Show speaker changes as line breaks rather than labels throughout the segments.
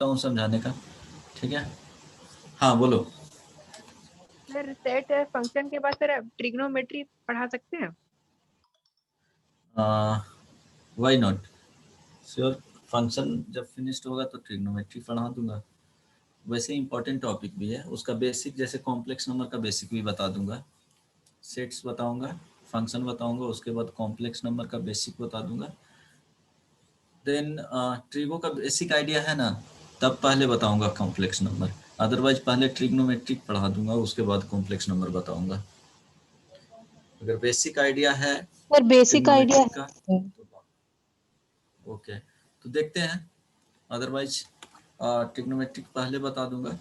सकता हूँ समझाने का, ठीक है। हाँ बोलो।
सर सेट फंक्शन के बाद सर ट्रिग्नोमेट्री पढ़ा सकते हैं?
Why not, sure. फंक्शन जब फिनिश्ड होगा तो ट्रिग्नोमेट्री पढ़ा दूंगा। वैसे इंपॉर्टेंट टॉपिक भी है उसका, बेसिक जैसे कॉम्प्लेक्स नंबर का बेसिक भी बता दूंगा, सेट्स बताऊंगा, फंक्शन बताऊंगा, उसके बाद कॉम्प्लेक्स नंबर का बेसिक बता दूंगा। देन ट्रिगो का बेसिक आइडिया है ना, तब पहले बताऊंगा कॉम्प्लेक्स नंबर। अदरवाइज पहले ट्रिग्नोमेट्रिक पढ़ा दूंगा, उसके बाद कॉम्प्लेक्स नंबर बताऊंगा। अगर बेसिक आइडिया है
सर बेसिक आइडिया
ट्रिग्नोमेट्रिक का तो ओके, तो देखते हैं। अदरवाइज ट्रिग्नोमेट्रिक पहले बता दूंगा,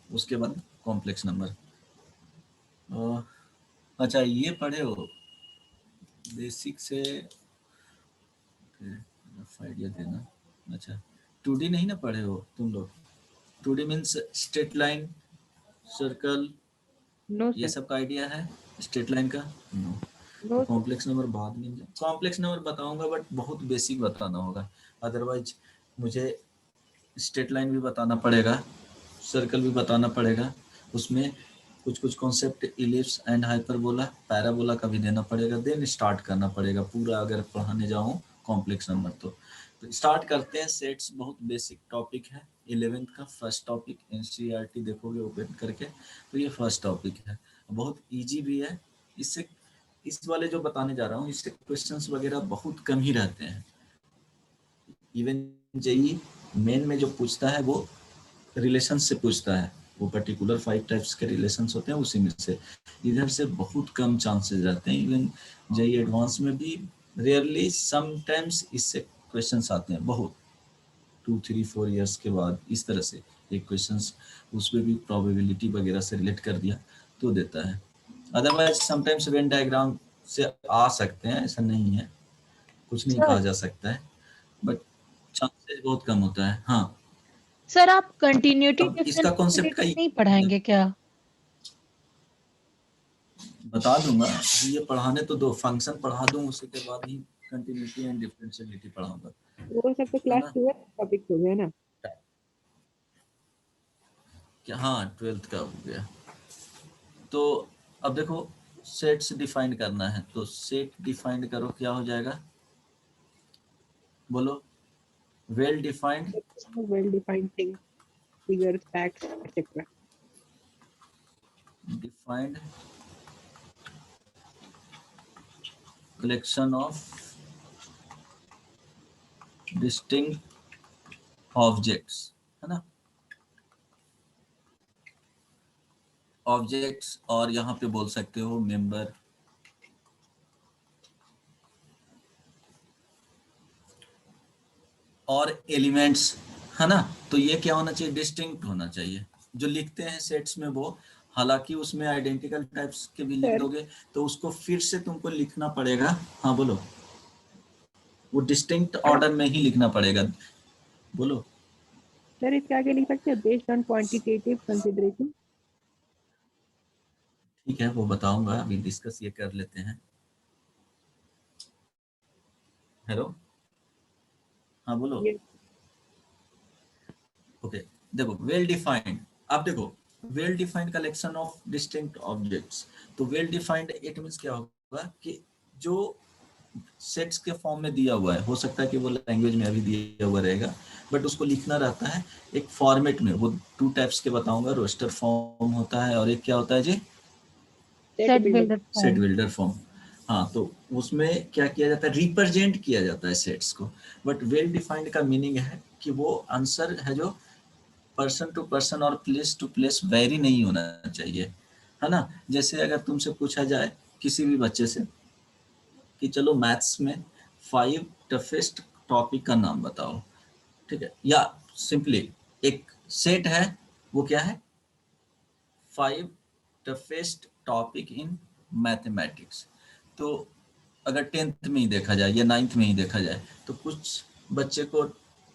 उसके बाद कॉम्प्लेक्स नंबर। अच्छा ये पढ़े हो बेसिक से, आइडिया देना। अच्छा 2D नहीं ना पढ़े हो तुम लोग? 2D means straight line, circle,
no
ये
सर।
सब का आइडिया है स्ट्रेट लाइन का? नो। तो
नो सर।
कॉम्प्लेक्स नंबर बाद में, कॉम्प्लेक्स नंबर बताऊंगा बट बहुत बेसिक बताना होगा। अदरवाइज मुझे स्ट्रेट लाइन भी बताना पड़ेगा, सर्कल भी बताना पड़ेगा, उसमें कुछ कुछ concept ellipse and hyperbola, parabola का भी देना पड़ेगा। देन स्टार्ट करना पड़ेगा पूरा, अगर पढ़ाने जाऊँ कॉम्प्लेक्स नंबर तो स्टार्ट करते हैं। सेट्स बहुत बेसिक टॉपिक है, 11th का फर्स्ट टॉपिक। एनसीईआरटी देखोगे ओपन करके तो ये फर्स्ट टॉपिक है, बहुत इजी भी है। इससे इस वाले जो बताने जा रहा हूँ इससे क्वेश्चंस वगैरह बहुत कम ही रहते हैं। इवन जेई मेन में जो पूछता है वो रिलेशन से पूछता है, वो पर्टिकुलर 5 टाइप्स के रिलेशंस होते हैं उसी में से। इधर से बहुत कम चांसेस रहते हैं। इवन जेई एडवांस में भी रेयरली समटाइम्स इससे क्वेश्चंस आते हैं, बहुत 2-3-4 इयर्स के बाद इस तरह से एक क्वेश्चंस, उसमें भी प्रोबेबिलिटी वगैरह से रिलेट कर दिया तो देता है। अदरवाइज समटाइम्स वेन डायग्राम से आ सकते हैं, ऐसा नहीं है, कुछ नहीं कहा जा सकता है, बट चांसेस बहुत कम होता है। हाँ
सर आप कंटिन्यूटी
अब इसका कॉन्सेप्ट का
नहीं पढ़ाएंगे क्या?
बता दूंगा, ये पढ़ाने तो दो, फंक्शन पढ़ा दूं उसके बाद ही कंटिन्यूटी एंड डिफरेंशियलिटी पढ़ाऊंगा,
वो सब तो
है
क्लास
ना।
12 टॉपिक हो गया ना।
क्या हाँ 12th का हो गया। तो अब देखो सेट्स डिफाइन करना है, तो सेट डिफाइन करो, क्या हो जाएगा बोलो? Well defined,
well defined thing, figures, facts etcetera.
Defined collection of distinct objects, है ना। ऑब्जेक्ट्स, और यहाँ पे बोल सकते हो मेंबर, और एलिमेंट्स, है ना। तो ये क्या होना चाहिए? डिस्टिंक्ट होना चाहिए। जो लिखते हैं सेट्स में वो, हालांकि उसमें आइडेंटिकल टाइप्स के भी लिख
सर
दोगे तो उसको फिर से तुमको लिखना पड़ेगा। हाँ बोलो। वो डिस्टिंक्ट ऑर्डर में ही लिखना पड़ेगा, बोलो।
सर इसके आगे लिख सकते हैं बेस्ड ऑन क्वांटिटेटिव कंसीडरेशन।
ठीक है वो बताऊंगा, अभी डिस्कस ये कर लेते हैं। हेलो, हाँ बोलो।
ये
ओके देखो वेल डिफाइंड, अब देखो well defined collection of distinct objects, तो वेल डिफाइंड इट मींस क्या होगा कि जो सेट्स के फॉर्म में दिया हुआ है, हो सकता है कि वो लैंग्वेज में अभी दिया हुआ रहेगा, बट उसको लिखना रहता है एक फॉर्मेट में। वो 2 टाइप्स के बताऊंगा, रोस्टर फॉर्म होता है और एक क्या होता है जी?
Set builder.
Set builder form. हाँ तो उसमें क्या किया जाता है? रिप्रेजेंट किया जाता है सेट्स को। बट वेल डिफाइंड का मीनिंग है कि वो आंसर है जो पर्सन टू पर्सन और प्लेस टू प्लेस वेरी नहीं होना चाहिए, है ना। जैसे अगर तुमसे पूछा जाए किसी भी बच्चे से कि चलो मैथ्स में 5 टफेस्ट टॉपिक का नाम बताओ, ठीक है, या सिंपली एक सेट है, वो क्या है? 5 टफेस्ट टॉपिक इन मैथमेटिक्स। तो अगर 10th में ही देखा जाए या 9th में ही देखा जाए तो कुछ बच्चे को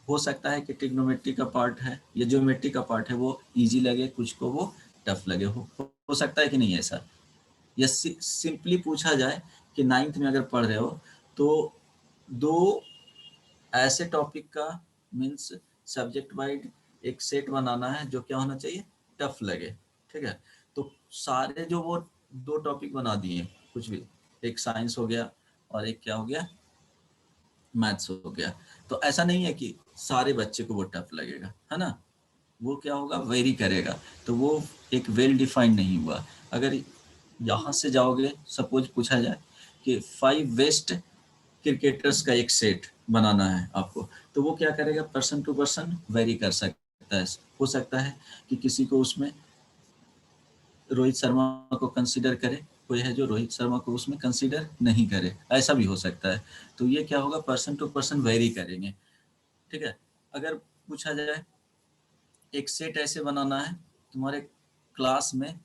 हो सकता है कि ट्रिग्नोमेट्री का पार्ट है या ज्योमेट्री का पार्ट है वो इजी लगे, कुछ को वो टफ लगे, हो सकता है कि नहीं ऐसा। या सिंपली पूछा जाए कि 9th में अगर पढ़ रहे हो तो 2 ऐसे टॉपिक का मीन्स सब्जेक्ट वाइज एक सेट बनाना है जो क्या होना चाहिए, टफ लगे। ठीक है, तो सारे जो वो 2 टॉपिक बना दिए कुछ भी, एक साइंस हो गया और एक क्या हो गया, मैथ्स हो गया। तो ऐसा नहीं है कि सारे बच्चे को वो टफ लगेगा, है ना, वो क्या होगा, वेरी करेगा। तो वो एक वेल डिफाइंड नहीं हुआ। अगर यहाँ से जाओगे, सपोज पूछा जाए कि 5 बेस्ट क्रिकेटर्स का एक सेट बनाना है आपको, तो वो क्या करेगा, पर्सन टू पर्सन वेरी कर सकता है। हो सकता है कि किसी को उसमें रोहित शर्मा को कंसीडर करे, कोई है जो रोहित शर्मा को उसमें कंसीडर नहीं करे, ऐसा भी हो सकता है। तो ये क्या होगा, पर्सन टू पर्सन वेरी करेंगे। ठीक है, अगर पूछा जाए एक सेट ऐसे बनाना है तुम्हारे क्लास में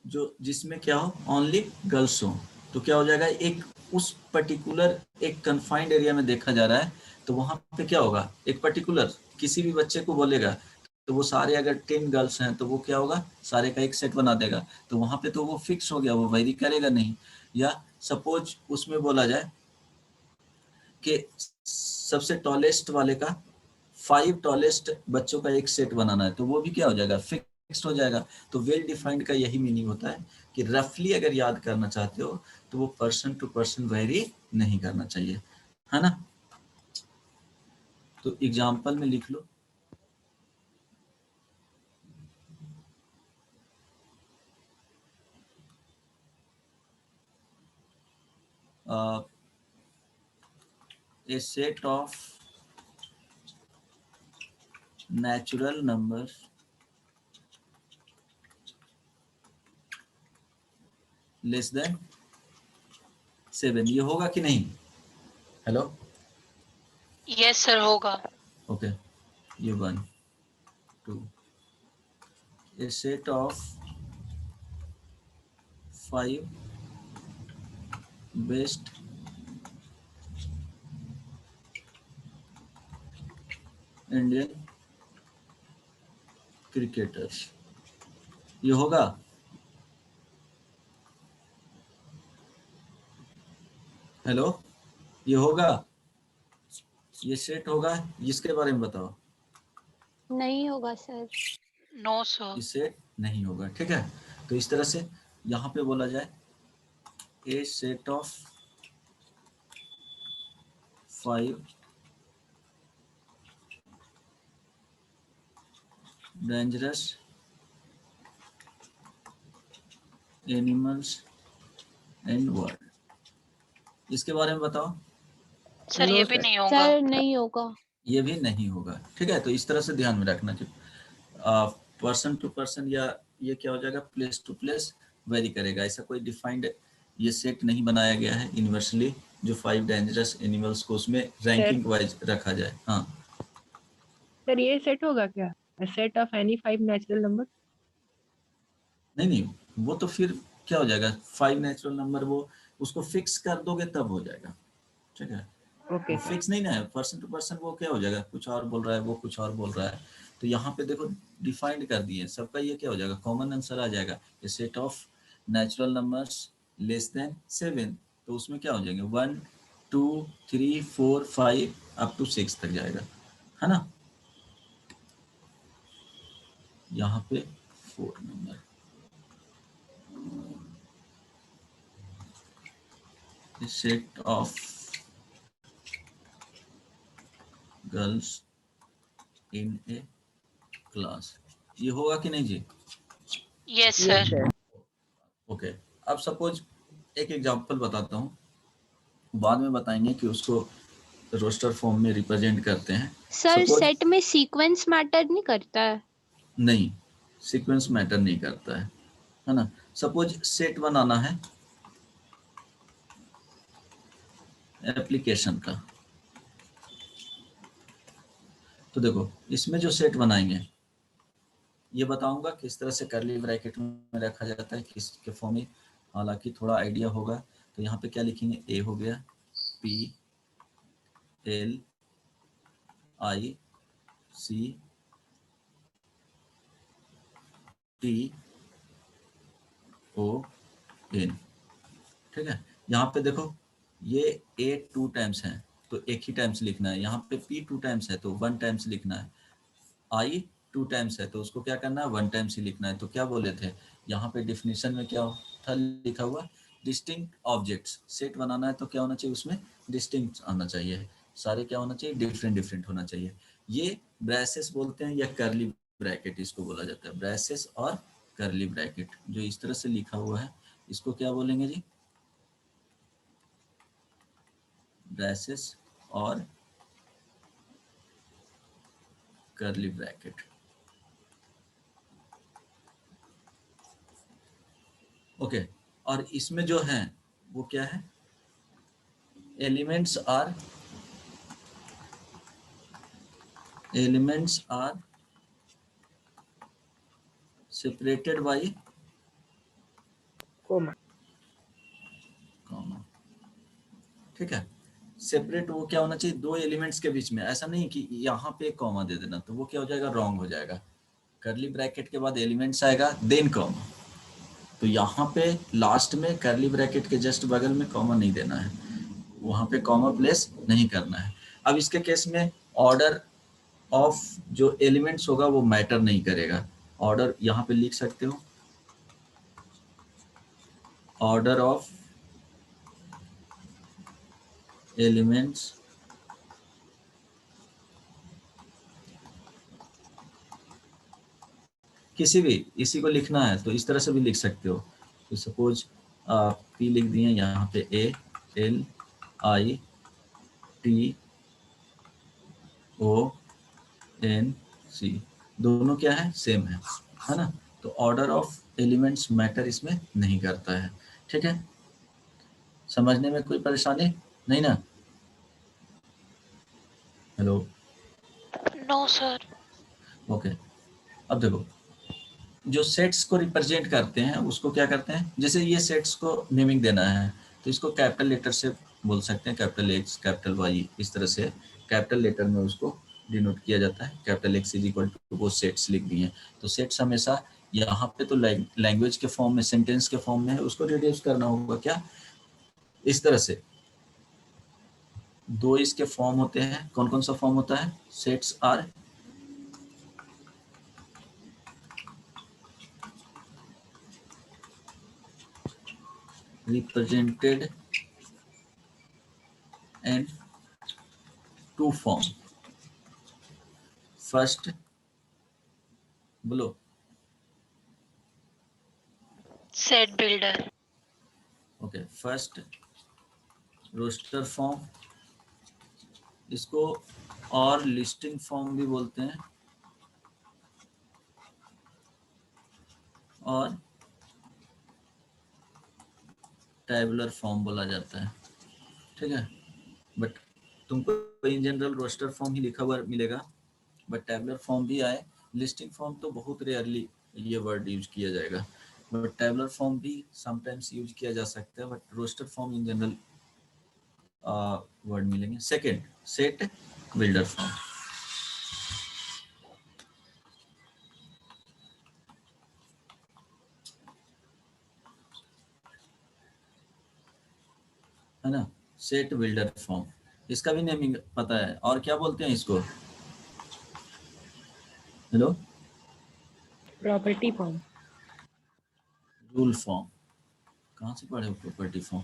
जो जिसमें क्या हो, ओनली गर्ल्स हो, तो क्या हो जाएगा, एक उस पर्टिकुलर एक कन्फाइंड एरिया में देखा जा रहा है, तो वहां पे क्या होगा, एक पर्टिकुलर किसी भी बच्चे को बोलेगा तो वो सारे अगर 10 गर्ल्स हैं तो वो क्या होगा, सारे का एक सेट बना देगा। तो वहां पे तो वो फिक्स हो गया, वो वेरी करेगा नहीं। या सपोज उसमें बोला जाए कि सबसे टॉलेस्ट वाले का 5 टॉलेस्ट बच्चों का एक सेट बनाना है, तो वो भी क्या हो जाएगा, फिक्स्ड हो जाएगा। तो वेल डिफाइंड का यही मीनिंग होता है कि रफली अगर याद करना चाहते हो तो वो पर्सन टू पर्सन वेरी नहीं करना चाहिए, है ना। तो एग्जाम्पल में लिख लो, a set of natural numbers less than 7, ये होगा कि नहीं, हेलो,
यस सर होगा।
ओके, ये 1 2 a set of 5 best Indian cricketers, ये होगा, हेलो, ये होगा, ये सेट होगा, इसके बारे में बताओ।
नहीं होगा सर।
No sir.
ये सेट नहीं होगा। ठीक है, तो इस तरह से यहाँ पे बोला जाए a set of 5 dangerous animals in world, इसके बारे में बताओ।
सर ये भी नहीं होगा।
सर नहीं होगा।
ये भी नहीं होगा। ठीक है, तो इस तरह से ध्यान में रखना कि पर्सन टू पर्सन या ये क्या हो जाएगा, प्लेस टू प्लेस वेरी करेगा। ऐसा कोई डिफाइंड ये सेट नहीं बनाया गया है यूनिवर्सली जो 5 डेंजरस एनिमल्स को उसमें रैंकिंग वाइज रखा जाए। हाँ
सर ये सेट होगा क्या, set of any 5 natural number?
नहीं नहीं, वो तो फिर क्या हो जाएगा, 5 नेचुरल नंबर वो उसको फिक्स कर दोगे तब हो जाएगा। ठीक है,
ओके
वो फिक्स नहीं ना है, पर्सन टू पर्सन वो क्या हो जाएगा, कुछ और बोल रहा है, वो कुछ और बोल रहा है। तो यहाँ पे देखो डिफाइंड कर दिए सबका, ये क्या हो जाएगा, कॉमन आंसर आ जाएगा, a set of natural numbers less than 7। तो उसमें क्या हो जाएंगे, 1 2 3 4 5 अप टू 6 तक जाएगा, है ना। यहाँ पे 4 number, set of girls in a class, ये होगा कि नहीं जी।
Yes
yes
sir.
Sir.
Okay, अब सपोज एक एग्जांपल बताता हूँ, बाद में बताएंगे कि उसको रोस्टर फॉर्म में रिप्रेजेंट करते हैं।
सर
सपोज
सेट में सीक्वेंस मैटर नहीं करता है।
नहीं, सीक्वेंस मैटर नहीं करता है ना। सपोज सेट बनाना है एप्लीकेशन का, तो देखो इसमें जो सेट बनाएंगे ये बताऊंगा किस तरह से करली ब्रैकेट में रखा जाता है, किसके फॉर्म में, हालांकि थोड़ा आइडिया होगा। तो यहाँ पे क्या लिखेंगे, ए हो गया, P L I C T O N. ठीक है, यहाँ पे देखो ये ए 2 टाइम्स है तो एक ही टाइम्स लिखना है, यहाँ पे पी 2 टाइम्स है तो 1 टाइम्स लिखना है। आई 2 टाइम्स है तो उसको क्या करना है 1 टाइम्स ही लिखना है। तो क्या बोले थे यहाँ पे डिफिनीशन में क्या था लिखा हुआ, डिस्टिंक्ट ऑब्जेक्ट्स। सेट बनाना है तो क्या होना चाहिए उसमें, डिस्टिंक्ट आना चाहिए, सारे क्या होना चाहिए, डिफरेंट डिफरेंट होना चाहिए। ये ब्रेसेस बोलते हैं या करली ब्रैकेट इसको बोला जाता है, ब्रेसेस और करली ब्रैकेट जो इस तरह से लिखा हुआ है इसको क्या बोलेंगे जी, ब्रेसेस और करली ब्रैकेट। ओके और इसमें जो है वो क्या है, elements are separated by
comma.
Comma. ठीक है, सेपरेट वो क्या होना चाहिए, दो एलिमेंट्स के बीच में, ऐसा नहीं कि यहाँ पे कॉमा दे देना तो वो क्या हो जाएगा, रॉन्ग हो जाएगा। करली ब्रैकेट के बाद एलिमेंट्स आएगा देन कॉमा, तो यहाँ पे लास्ट में करली ब्रैकेट के जस्ट बगल में कॉमा नहीं देना है, वहाँ पे कॉमा प्लेस नहीं करना है। अब इसके केस में ऑर्डर ऑफ जो एलिमेंट्स होगा वो मैटर नहीं करेगा। ऑर्डर यहाँ पे लिख सकते हो, ऑर्डर ऑफ एलिमेंट्स किसी भी, इसी को लिखना है तो इस तरह से भी लिख सकते हो। तो सपोज पी लिख दिए यहाँ पे, A L I T O N C, दोनों क्या है, सेम है ना। तो ऑर्डर ऑफ एलिमेंट्स मैटर इसमें नहीं करता है। ठीक है, समझने में कोई परेशानी नहीं ना। Hello,
no sir.
ओके। अब देखो जो सेट्स को रिप्रेजेंट करते हैं उसको क्या करते हैं, जैसे ये सेट्स को नेमिंग देना है तो इसको कैपिटल लेटर से बोल सकते हैं, कैपिटल एक्स कैपिटल वाई, इस तरह से कैपिटल लेटर में उसको डिनोट किया जाता है। Capital x is equal to वो सेट्स लिख दिए। तो सेट्स हमेशा यहाँ पे तो लैंग्वेज के फॉर्म में, सेंटेंस के फॉर्म में है, उसको रिड्यूस करना होगा क्या, इस तरह से। दो इसके फॉर्म होते हैं, कौन कौन सा फॉर्म होता है, sets are represented in two form, first बोलो,
set builder.
Okay, first roster form, इसको और लिस्टिंग फॉर्म भी बोलते हैं, और टैबुलर फॉर्म बोला जाता है। ठीक है, बट तुमको इन जनरल रोस्टर फॉर्म ही लिखा हुआ मिलेगा, बट टैबुलर फॉर्म भी आए, लिस्टिंग फॉर्म तो बहुत रेयरली ये वर्ड यूज किया जाएगा, बट टैबुलर फॉर्म भी समटाइम्स यूज किया जा सकता है, but roster form in general word मिलेंगे। सेकंड, सेट बिल्डर फॉर्म, है ना, सेट बिल्डर फॉर्म, इसका भी नेमिंग पता है, और क्या बोलते हैं इसको, hello,
property form.
Rule form, कहाँ से पढ़े हो प्रॉपर्टी फॉर्म,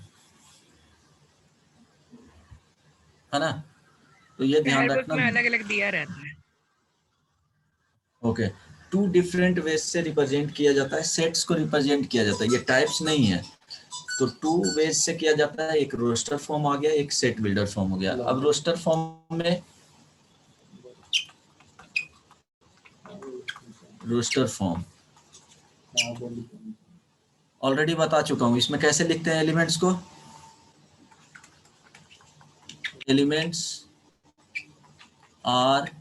है ना। तो ये ध्यान
बुक
रखना।
में अलग अलग दिया रहता है।
ओके, टू डिफरेंट वेज से रिप्रेजेंट किया जाता है, सेट्स को रिप्रेजेंट किया जाता है, ये टाइप्स नहीं है। तो टू वेज से किया जाता है, एक रोस्टर फॉर्म आ गया, एक सेट बिल्डर फॉर्म हो गया। अब रोस्टर फॉर्म में, रोस्टर फॉर्म ऑलरेडी बता चुका हूँ, इसमें कैसे लिखते हैं एलिमेंट्स को, elements are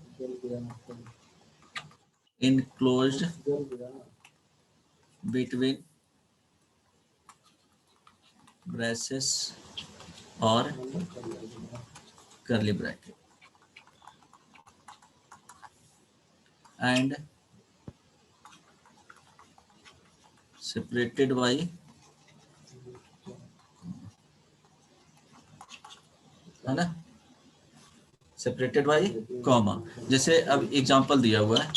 enclosed between braces or curly bracket and separated by, है ना, सेपरेटेड बाय कॉमा। जैसे अब एग्जांपल दिया हुआ है,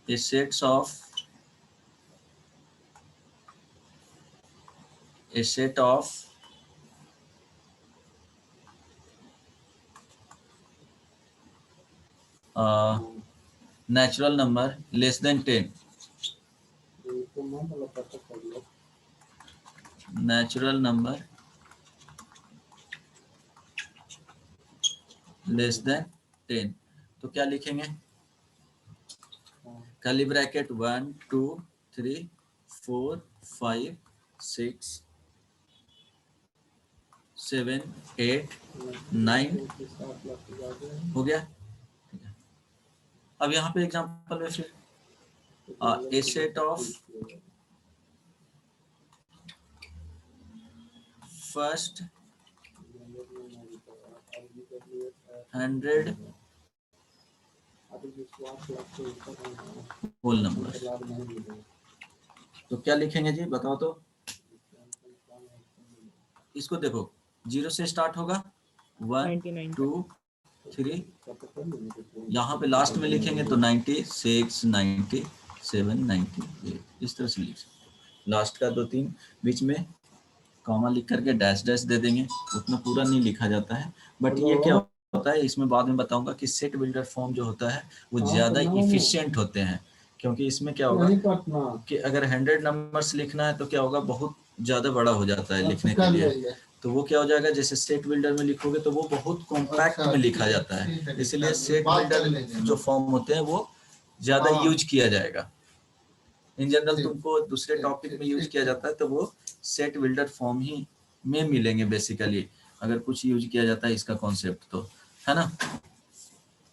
a set of natural number less than 10, natural number less than 10, तो क्या लिखेंगे? कर्ली ब्रैकेट 1 2 3 4 5 6 7 8 9 हो गया। अब यहाँ पे एग्जांपल में फिर a set of first 100 whole number, तो क्या लिखेंगे जी बताओ तो? इसको देखो, 0 से स्टार्ट होगा, 1 2 3, यहाँ पे लास्ट में लिखेंगे तो 96 97 98, इस तरह से लिख सकते। लास्ट का 2 3 बीच में कॉमा लिख करके डैश डैश दे देंगे, उतना पूरा नहीं लिखा जाता है। बट ये क्या होता है, इसमें बाद में बताऊंगा कि सेट बिल्डर फॉर्म जो होता है वो ज़्यादा इफिशिएंट होते हैं, क्योंकि इसमें क्या होगा कि अगर 100 नंबर्स लिखना है तो क्या होगा, बहुत ज़्यादा बड़ा हो जाता है लिखने के लिए। तो वो क्या हो जाएगा, जैसे सेट बिल्डर में लिखोगे तो वो बहुत कॉम्पैक्ट में लिखा जाता है, इसलिए सेट बिल्डर जो फॉर्म होते हैं वो ज़्यादा यूज किया जाएगा। इन जनरल तुमको दूसरे टॉपिक में यूज किया जाता है तो वो सेट बिल्डर फॉर्म ही में मिलेंगे बेसिकली, अगर कुछ यूज किया जाता है इसका कॉन्सेप्ट तो, है ना।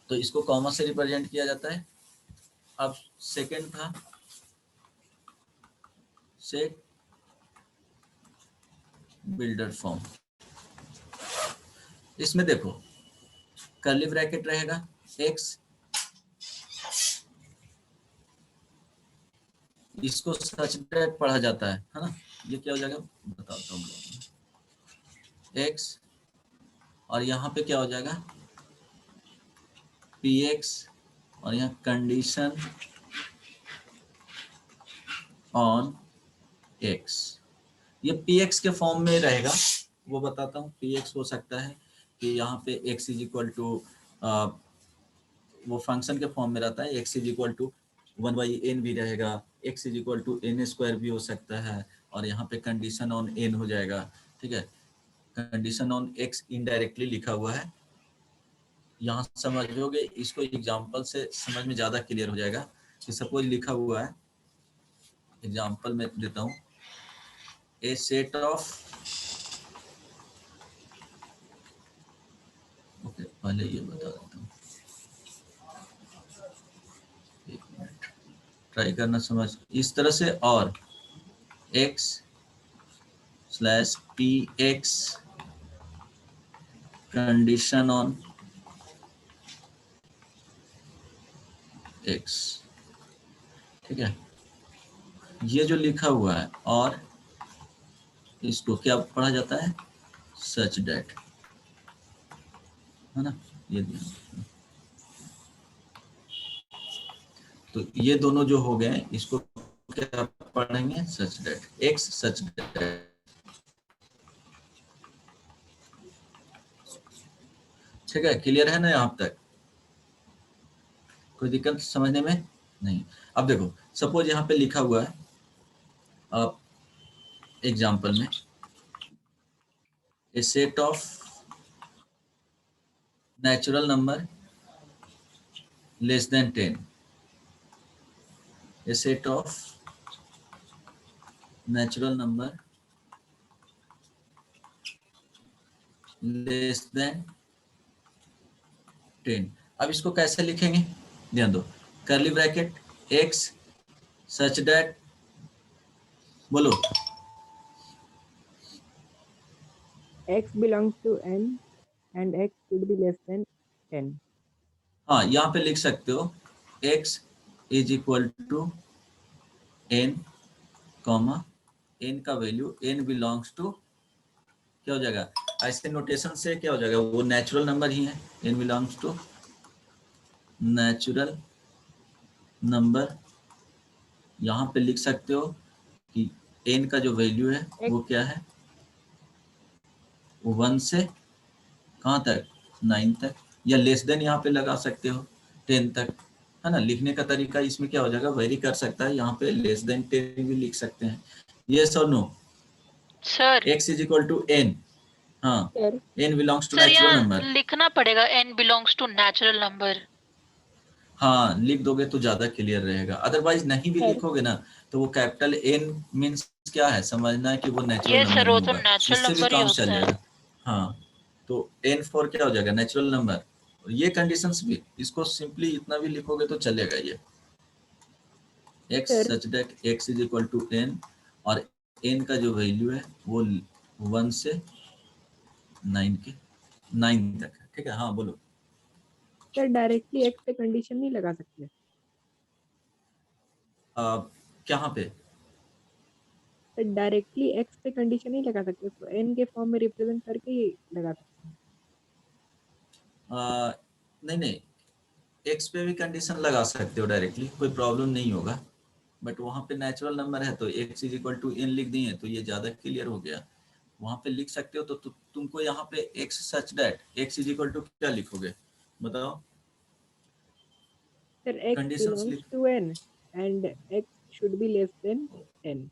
तो इसको कॉमा से रिप्रेजेंट किया जाता है। अब सेकंड था सेट बिल्डर फॉर्म। इसमें देखो कर्ली ब्रैकेट रहेगा, x, इसको सच दैट पढ़ा जाता है ना। ये क्या हो जाएगा बताता हूँ, x और यहाँ पे क्या हो जाएगा px, और यहाँ कंडीशन ऑन x, ये px के फॉर्म में रहेगा, वो बताता हूँ। px हो सकता है कि यहाँ पे x इज इक्वल टू, वो फंक्शन के फॉर्म में रहता है, x is equal to 1/n भी रहेगा, x is equal to n² भी हो सकता है, और यहाँ पे कंडीशन ऑन n हो जाएगा। ठीक है, कंडीशन ऑन x इनडायरेक्टली लिखा हुआ है, यहाँ समझोगे इसको एग्जाम्पल से समझ में ज़्यादा क्लियर हो जाएगा। कि सपोज लिखा हुआ है, एग्जाम्पल में देता हूँ, ए सेट ऑफ, ओके पहले ये बता देता हूँ, एक मिनट ट्राई करना समझ इस तरह से, और x/px कंडीशन ऑन x। ठीक है, ये जो लिखा हुआ है, और इसको क्या पढ़ा जाता है, सच दैट, है ना। ये तो ये दोनों जो हो गए, इसको क्या पढ़ेंगे, सच दैट, x सच दैट। ठीक है, क्लियर है ना यहाँ तक, कोई दिक्कत समझने में नहीं। अब देखो सपोज यहाँ पे लिखा हुआ है, अब एग्जाम्पल में, a set of natural number less than 10, a set of natural number less than 10। अब इसको कैसे लिखेंगे, ध्यान दो, curly bracket x such that, बोलो,
x belongs to n and x should be less than 10.
हाँ यहाँ पे लिख सकते हो x is equal to n, comma n का वैल्यू n बिलोंग्स टू क्या हो जाएगा, ऐसे नोटेशन से क्या हो जाएगा, वो नेचुरल नंबर ही है, n belongs to natural number. यहाँ पे लिख सकते हो कि n का जो वैल्यू है वो क्या है, वो 1 से कहाँ तक, 9 तक, या लेस देन यहाँ पे लगा सकते हो 10 तक, है ना। लिखने का तरीका इसमें क्या हो जाएगा, वेरी कर सकता है, यहाँ पे लेस देन 10 भी लिख सकते हैं। यस और no?
Sir
x is equal to n, हाँ,
sir
n belongs to
sir
natural
यहाँ
नंबर।
लिखना पड़ेगा n belongs to natural number.
हाँ, लिख दोगे तो ज्यादा क्लियर रहेगा, अदरवाइज नहीं भी
सर
लिखोगे ना तो वो कैपिटल n मीन्स क्या है, समझना है कि वो नेचुरल
ये
नंबर
सर
में
वो तो
होगा,
नेचुरल
इससे भी
नंबर ही
काम
होता
चल
है।
जाएगा। हाँ, तो n फॉर क्या हो जाएगा, नेचुरल नंबर। ये कंडीशंस भी, इसको सिंपली इतना भी लिखोगे तो चलेगा। ये x
sir
such that x is equal to n, और n का जो वैल्यू है वो 1 से 9 तक है, ठीक है। हाँ बोलो।
सर डायरेक्टली एक्स पे कंडीशन नहीं लगा सकते?
कहाँ पे?
सर डायरेक्टली एक्स पे कंडीशन नहीं लगा सकते, उसको एन के फॉर्म में रिप्रेजेंट करके ही लगा सकते हैं।
नहीं नहीं, एक्स पे भी कंडीशन लगा सकते हो डायरेक्टली, कोई प्रॉब्लम नहीं होगा, बट वहाँ पे नेचुरल नंबर है तो x is equal to n लिख दिए तो ये ज़्यादा क्लियर हो गया। वहाँ पे लिख सकते हो तो तुमको यहाँ पे x such that x is equal to क्या लिखोगे, बताओ।
सर एक्स
कंडीशंस
बिलोंग्स
लिख,
to n and x should be less than n.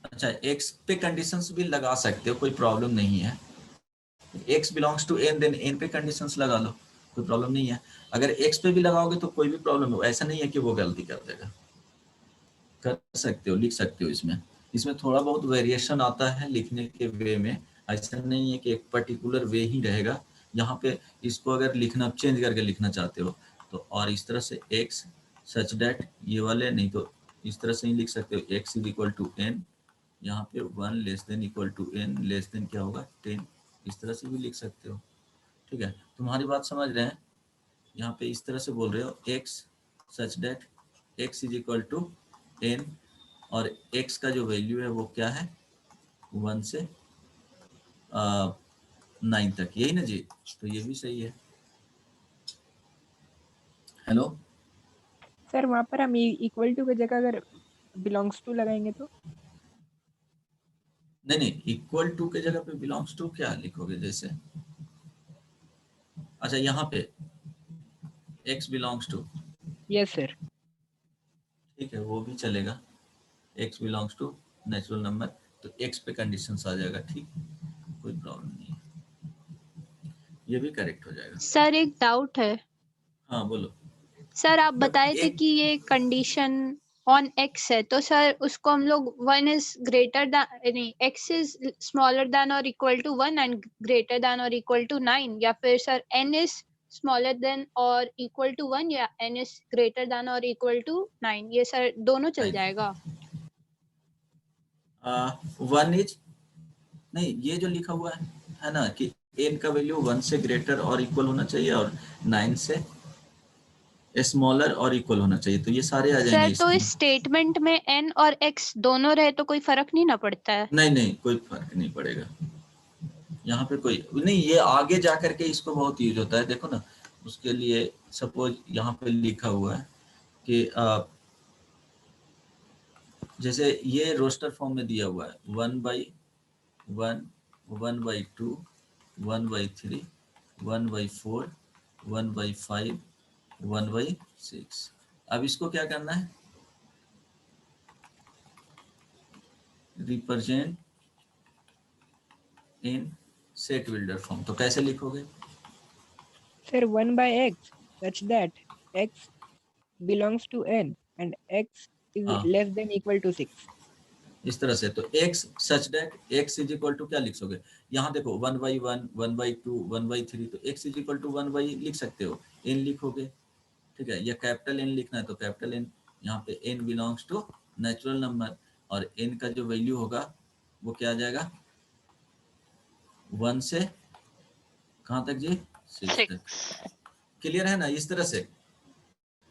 अच्छा, एक्स पे कंडीशंस भी लगा सकते हो, कोई प्रॉब्लम नहीं है। X belongs to n, then n पे कंडीशंस लगा लो, कोई प्रॉब्लम नहीं है। अगर एक्स पे भी लगाओगे तो कोई भी प्रॉब्लम हो, ऐसा नहीं है कि वो गलती कर देगा, कर सकते हो, लिख सकते हो। इसमें थोड़ा बहुत वेरिएशन आता है लिखने के वे में, ऐसा नहीं है कि एक पर्टिकुलर वे ही रहेगा। यहाँ पे इसको अगर लिखना चेंज करके लिखना चाहते हो तो, और इस तरह से एक्स सच डैट, ये वाले नहीं तो इस तरह से ही लिख सकते हो, x is equal to n, यहाँ पे 1 less than equal to n, less than क्या होगा 10, इस तरह से भी लिख सकते हो, ठीक है। तुम्हारी बात समझ रहे हैं, यहाँ पे इस तरह से बोल रहे हो, x such that x is equal to n, और x का जो वैल्यू है वो क्या है, 1 से 9 तक, यही ना जी? तो ये भी सही है। हेलो,
सर वहाँ पर हम इक्वल टू की जगह अगर बिलोंग्स टू लगाएंगे तो?
नहीं नहीं, इक्वल टू के जगह पे बिलोंग्स टू क्या लिखोगे, जैसे अच्छा यहाँ पे x belongs to,
yes sir.
ठीक है, वो भी चलेगा, x belongs to natural number, तो x पे कंडीशन आ जाएगा, ठीक, कोई प्रॉब्लम नहीं है, ये भी करेक्ट हो जाएगा।
सर एक डाउट है।
हाँ बोलो।
सर आप
बट
बताए थे
एक,
कि ये कंडीशन ऑन एक्स है, तो सर उसको हम लोग 1 इज ग्रेटर दैन, नहीं, एक्स इज स्मॉलर देन और equal to 1 and greater than और इक्वल टू 9, या फिर sir n is smaller than और इक्वल टू 1 या एन इज ग्रेटर देन और इक्वल टू 9, ये सर दोनों चल जाएगा?
1 इज, नहीं, ये जो लिखा हुआ है ना कि n का वैल्यू 1 से ग्रेटर और इक्वल होना चाहिए और 9 से स्मॉलर और इक्वल होना चाहिए, तो ये सारे आ जाएंगे
सर तो
इसमें।
इस स्टेटमेंट में एन और एक्स दोनों रहे तो कोई फर्क नहीं ना पड़ता है?
नहीं नहीं, कोई फर्क नहीं पड़ेगा यहाँ पे, कोई नहीं, ये आगे जा करके इसको बहुत यूज होता है, देखो ना। उसके लिए सपोज यहाँ पे लिखा हुआ है कि जैसे ये रोस्टर फॉर्म में दिया हुआ है 1/1, 1/2, 1/3, 1/4, 1/5, 1/6। अब इसको क्या करना है, represent in set builder form, तो कैसे लिखोगे?
Sir 1 by x such that x belongs to n and x is
हाँ,
less than equal to 6.
इस तरह से, तो x such that x is equal to क्या लिखोगे, यहाँ देखो 1/1, 1/2, 1/3, तो x इज इक्वल टू 1 लिख सकते हो, n लिखोगे, ठीक है, या कैपिटल n लिखना है तो कैपिटल n, यहाँ पे n belongs to natural number, और n का जो वैल्यू होगा वो क्या आ जाएगा, 1 से कहाँ तक जी, 6 तक।
6।
क्लियर है ना? इस तरह से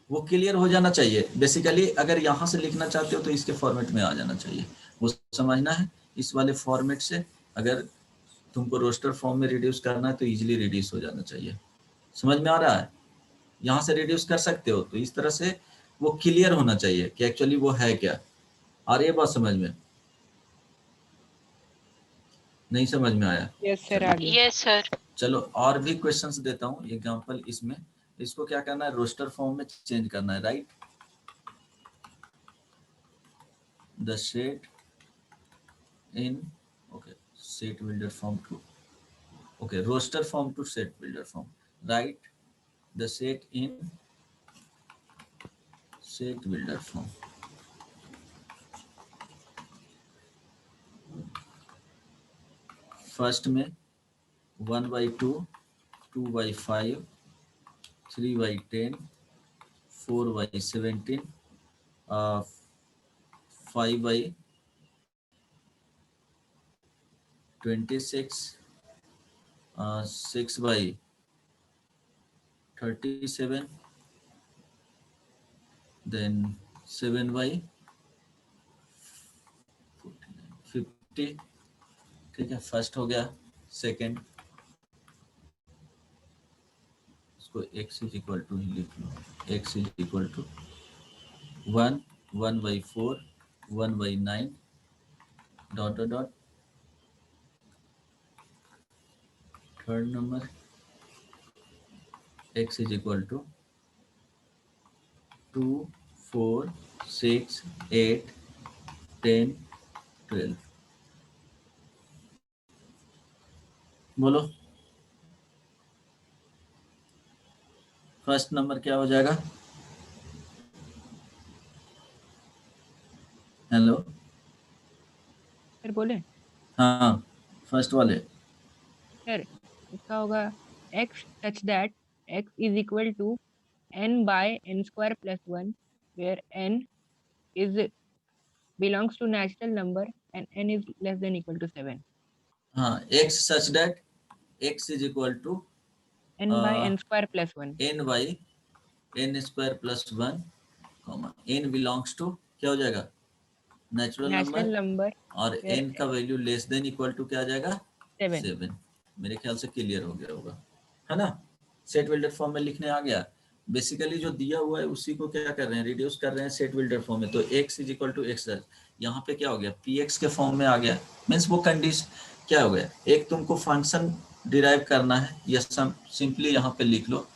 वो क्लियर हो जाना चाहिए बेसिकली, अगर यहाँ से लिखना चाहते हो तो इसके फॉर्मेट में आ जाना चाहिए, वो समझना है। इस वाले फॉर्मेट से अगर तुमको रोस्टर फॉर्म में रिड्यूस करना है तो इजीली रिड्यूस हो जाना चाहिए। समझ में आ रहा है? यहाँ से रिड्यूस कर सकते हो, तो इस तरह से वो क्लियर होना चाहिए कि एक्चुअली वो है क्या। आ रही है बात समझ में? नहीं समझ में आया?
यस सर,
चलो
आ गया।
Yes, sir.
चलो और भी क्वेश्चंस देता हूँ एग्जांपल। इसमें इसको क्या करना है, रोस्टर फॉर्म में चेंज करना है, right. The set in okay set builder form to okay roster form to set builder form, right the set in set builder form. First में 1/2, 2/5, 3/10, 4/17, 5/26, 6/37, then 7/50। ठीक है, फर्स्ट हो गया। सेकंड, इसको x इज इक्वल टू ही लिख लो, x is equal to 1, 1/4, 1/9 dot dot dot. Third number x is equal to 2, 4, 6, 8, 10, 12। बोलो फर्स्ट नंबर क्या हो जाएगा? हेलो,
सर बोले
हाँ फर्स्ट वाले।
सर, इसका होगा x such that x is equal to n by n square plus 1, where n is belongs to natural number and n is less than equal to 7.
हाँ, x such that x is equal to
n by n square plus 1.
n by n square plus 1, n belongs to क्या हो जाएगा? Natural
Natural
number.
number
और
where
n का value less than equal to क्या आ जाएगा?
7.
7। मेरे ख्याल से क्लियर हो गया होगा, है ना? सेट बिल्डर फॉर्म में लिखने आ गया। बेसिकली जो दिया हुआ है उसी को क्या कर रहे हैं, रिड्यूस कर रहे हैं सेट बिल्डर फॉर्म में। तो x is equal to x, यहाँ पे क्या हो गया, px के फॉर्म में आ गया। मीन्स वो कंडीशन क्या हो गया, एक तुमको फंक्शन डिराइव करना है, या सिंपली यहाँ पे लिख लो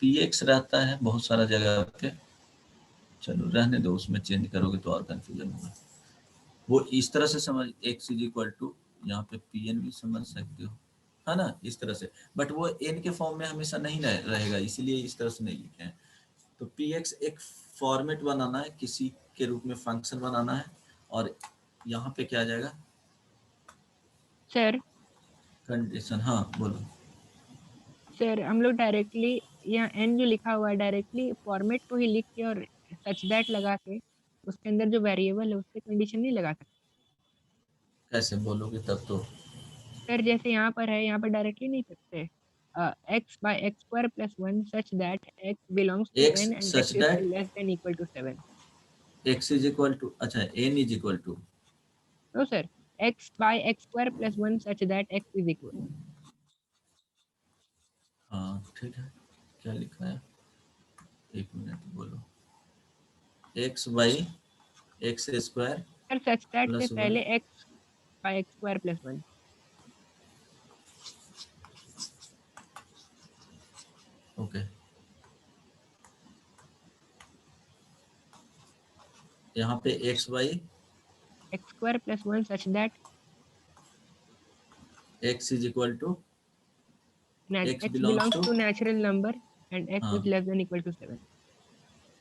px रहता है बहुत सारा जगह पे, चलो रहने दो, उसमें चेंज करोगे तो और कंफ्यूजन होगा। वो इस तरह से समझ, x इज इक्वल टू यहाँ पे pn भी समझ सकते हो, है ना, इस तरह से। बट वो n के फॉर्म में हमेशा नहीं रहेगा, इसीलिए इस तरह से नहीं लिखे हैं। तो px एक फॉर्मेट बनाना है, किसी के रूप में फंक्शन बनाना है, और यहाँ पे क्या आ जाएगा
सर
कंडीशन। हाँ बोलो।
सर हम लोग डायरेक्टली यहाँ n जो लिखा हुआ है डायरेक्टली फॉर्मेट को ही लिख के और सच दैट लगा के उसके अंदर जो वेरिएबल है उससे कंडीशन नहीं लगा सकते।
कैसे बोलोगे तब तो?
सर जैसे यहाँ पर है, यहाँ पर डायरेक्टली नहीं सकते। x by x square plus 1 such that x belongs to
x
n and
such
x is
दैट
less than equal to 7.
x is equal to, अच्छा n is equal to,
No sir, x by x square plus 1 such that x is equal.
हाँ ठीक है, क्या लिखा है, एक मिनट बोलो, x by x square
sir such that से
प्लस 1,
पहले x by x square plus 1.
Okay. यहाँ पे x by
x square plus 1 such that
x is equal to
x
x belongs
belongs
to
to natural number and x
हाँ
is less than equal to 7.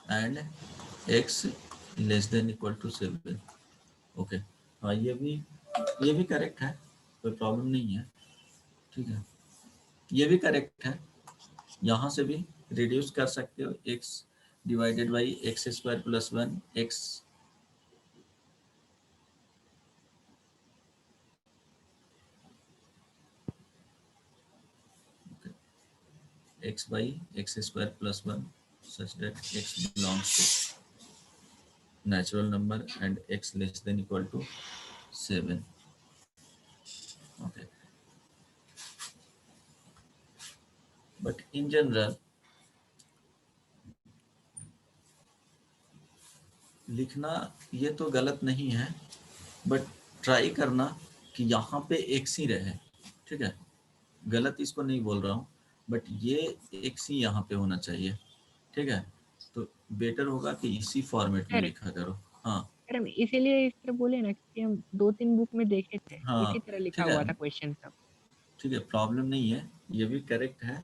And x less than equal to 7। Okay, हाँ ये भी correct है, कोई problem नहीं है, ठीक है, ये भी करेक्ट है। यहाँ से भी रिड्यूस कर सकते हो, x divided by x square plus 1, x by x square plus 1 such that x belongs to natural number and x less than equal to 7. Okay, but in general लिखना ये तो गलत नहीं है, बट ट्राई करना कि यहाँ पे x ही रहे, ठीक है, गलत इसको नहीं बोल रहा हूँ, बट ये x ही यहाँ पे होना चाहिए, ठीक है, तो बेटर होगा कि इसी फॉर्मेट में
सर
लिखा करो। हाँ
सर हम इसीलिए इस तरह बोले ना कि हम 2-3 बुक में देखे थे,
हाँ
इसी तरह लिखा
ठीक है,
हुआ था क्वेश्चन सब।
ठीक है, प्रॉब्लम नहीं है, ये भी करेक्ट है,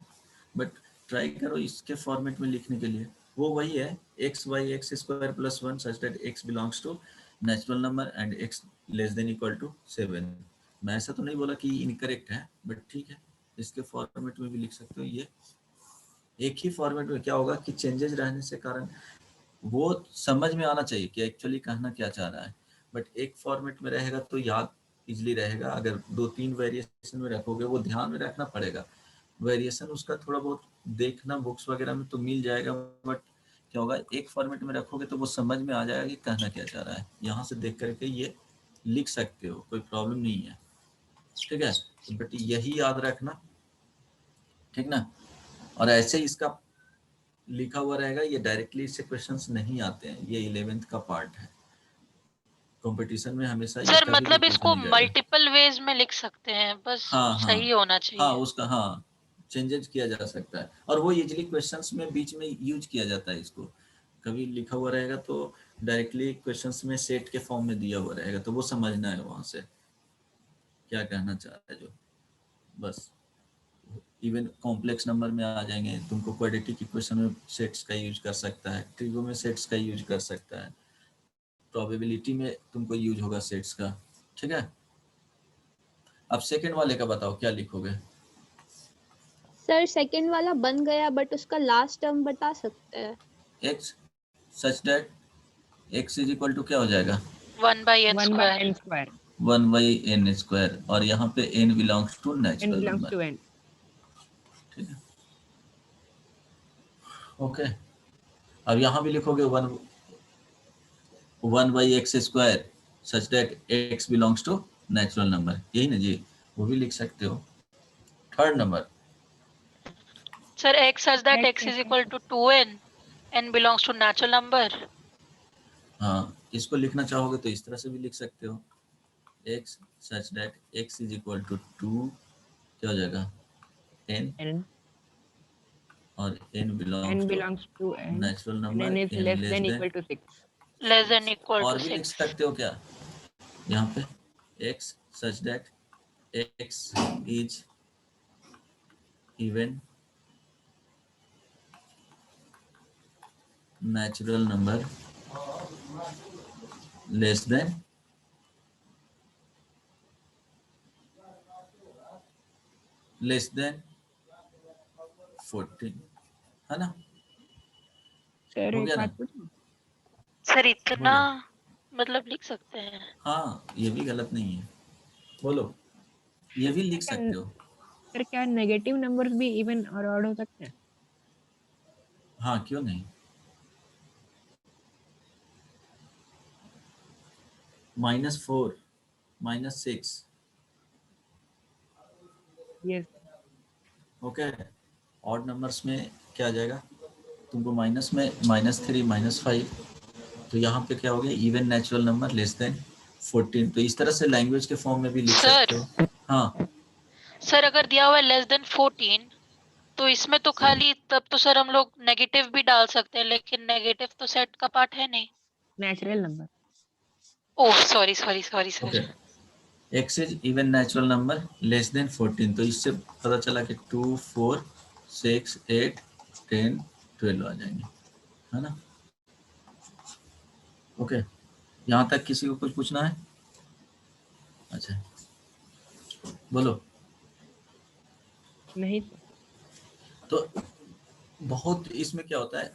बट ट्राई करो इसके फॉर्मेट में लिखने के लिए। वो वही है, x by x square plus 1 such that x belongs to natural number and x less than equal to 7। मैं ऐसा तो नहीं बोला कि इनकरेक्ट है, बट ठीक है, इसके फॉर्मेट में भी लिख सकते हो। ये एक ही फॉर्मेट में क्या होगा कि चेंजेस रहने से कारण वो समझ में आना चाहिए कि एक्चुअली कहना क्या चाह रहा है, बट एक फॉर्मेट में रहेगा तो याद इजली रहेगा। अगर 2-3 वेरिएशन में रखोगे, वो ध्यान में रखना पड़ेगा, वेरिएशन उसका थोड़ा बहुत देखना बुक्स वगैरह में तो मिल जाएगा, बट क्या होगा एक फॉर्मेट में रखोगे तो वो समझ में आ जाएगा कि कहना क्या चाह रहा है। यहाँ से देख करके ये लिख सकते हो, कोई प्रॉब्लम नहीं है, ठीक है, बट यही याद रखना, ठीक ना। और ऐसे ही इसका लिखा हुआ रहेगा, ये डायरेक्टली इससे क्वेश्चंस नहीं आते हैं, ये 11th का पार्ट है, कंपटीशन में हमेशा ये
सर
कभी भी
मतलब
पूछा
इसको
नहीं जाएगा।
मल्टीपल वेज में लिख सकते हैं, बस
हाँ हाँ
सही होना
हाँ,
चाहिए।
उसका हाँ चेंजेस किया जा सकता है, और वो इजिली क्वेश्चंस में बीच में यूज किया जाता है। इसको कभी लिखा हुआ रहेगा तो डायरेक्टली क्वेश्चंस में सेट के फॉर्म में दिया हुआ रहेगा, तो वो समझना है वहां से क्या कहना चाह रहा है जो, बस। इवन कॉम्प्लेक्स नंबर में आ जाएंगे, तुमको क्वाड्रेटिक इक्वेशन में सेट्स का यूज कर सकता है, ट्रिगो में सेट्स का यूज कर सकता है, प्रोबेबिलिटी में तुमको यूज होगा सेट्स का, ठीक है। अब सेकंड वाले का बताओ क्या लिखोगे।
सर सेकंड वाला बन गया, बट उसका लास्ट टर्म बता सकते हैं?
x such that x is equal to क्या हो जाएगा,
1/n
1/n
square.
Square,
1/n square, और यहाँ पे n belongs to
n
natural
belongs
number,
to n।
ठीक है, ओके। अब यहाँ भी लिखोगे 1/x square such that x belongs to natural number, यही ना जी, वो भी लिख सकते हो। Third number,
sir x such that
X
x is equal to 2n, n belongs to natural number।
हाँ इसको लिखना चाहोगे तो इस तरह से भी लिख सकते हो, x such that x is equal to 2 क्या हो जाएगा n,
n
और n
n
belongs to
belongs to n
natural
and
number
n is
n
less
less
than
than,
equal to 6।
Less than equal
और
to
भी लिख
6।
सकते हो क्या यहाँ पे, x such that x is even natural number less than less than 14, है ना,
सर
हो
एक
गया ना,
बात पूछूं?
सर इतना
बोलो।
मतलब लिख सकते हैं?
हाँ ये भी गलत नहीं है, बोलो, ये भी लिख सकते हो।
सर क्या नेगेटिव नंबर्स भी इवन और ऑड हो सकते हैं?
हाँ क्यों नहीं, -4 -6,
यस।
ओके। ऑड नंबर्स में क्या आ जाएगा तुमको, माइनस में -3 -5, तो यहाँ पे क्या हो गया even natural number less than 14, तो इस तरह से लैंग्वेज के फॉर्म में भी लिख सकते
सर
हो। हाँ
सर अगर दिया हुआ है लेस देन 14, तो इसमें तो खाली तब तो सर हम लोग नेगेटिव भी डाल सकते हैं, लेकिन नेगेटिव तो सेट का पार्ट है नहीं।
Natural number.
Oh sorry sorry sorry
okay,
sir.
x is even natural number less than 14, तो इससे पता चला कि 2 4 6 8 10 12 आ जाएंगे, है ना। ओके, यहाँ तक किसी को कुछ पूछना है? अच्छा बोलो।
नहीं
तो बहुत इसमें क्या होता है,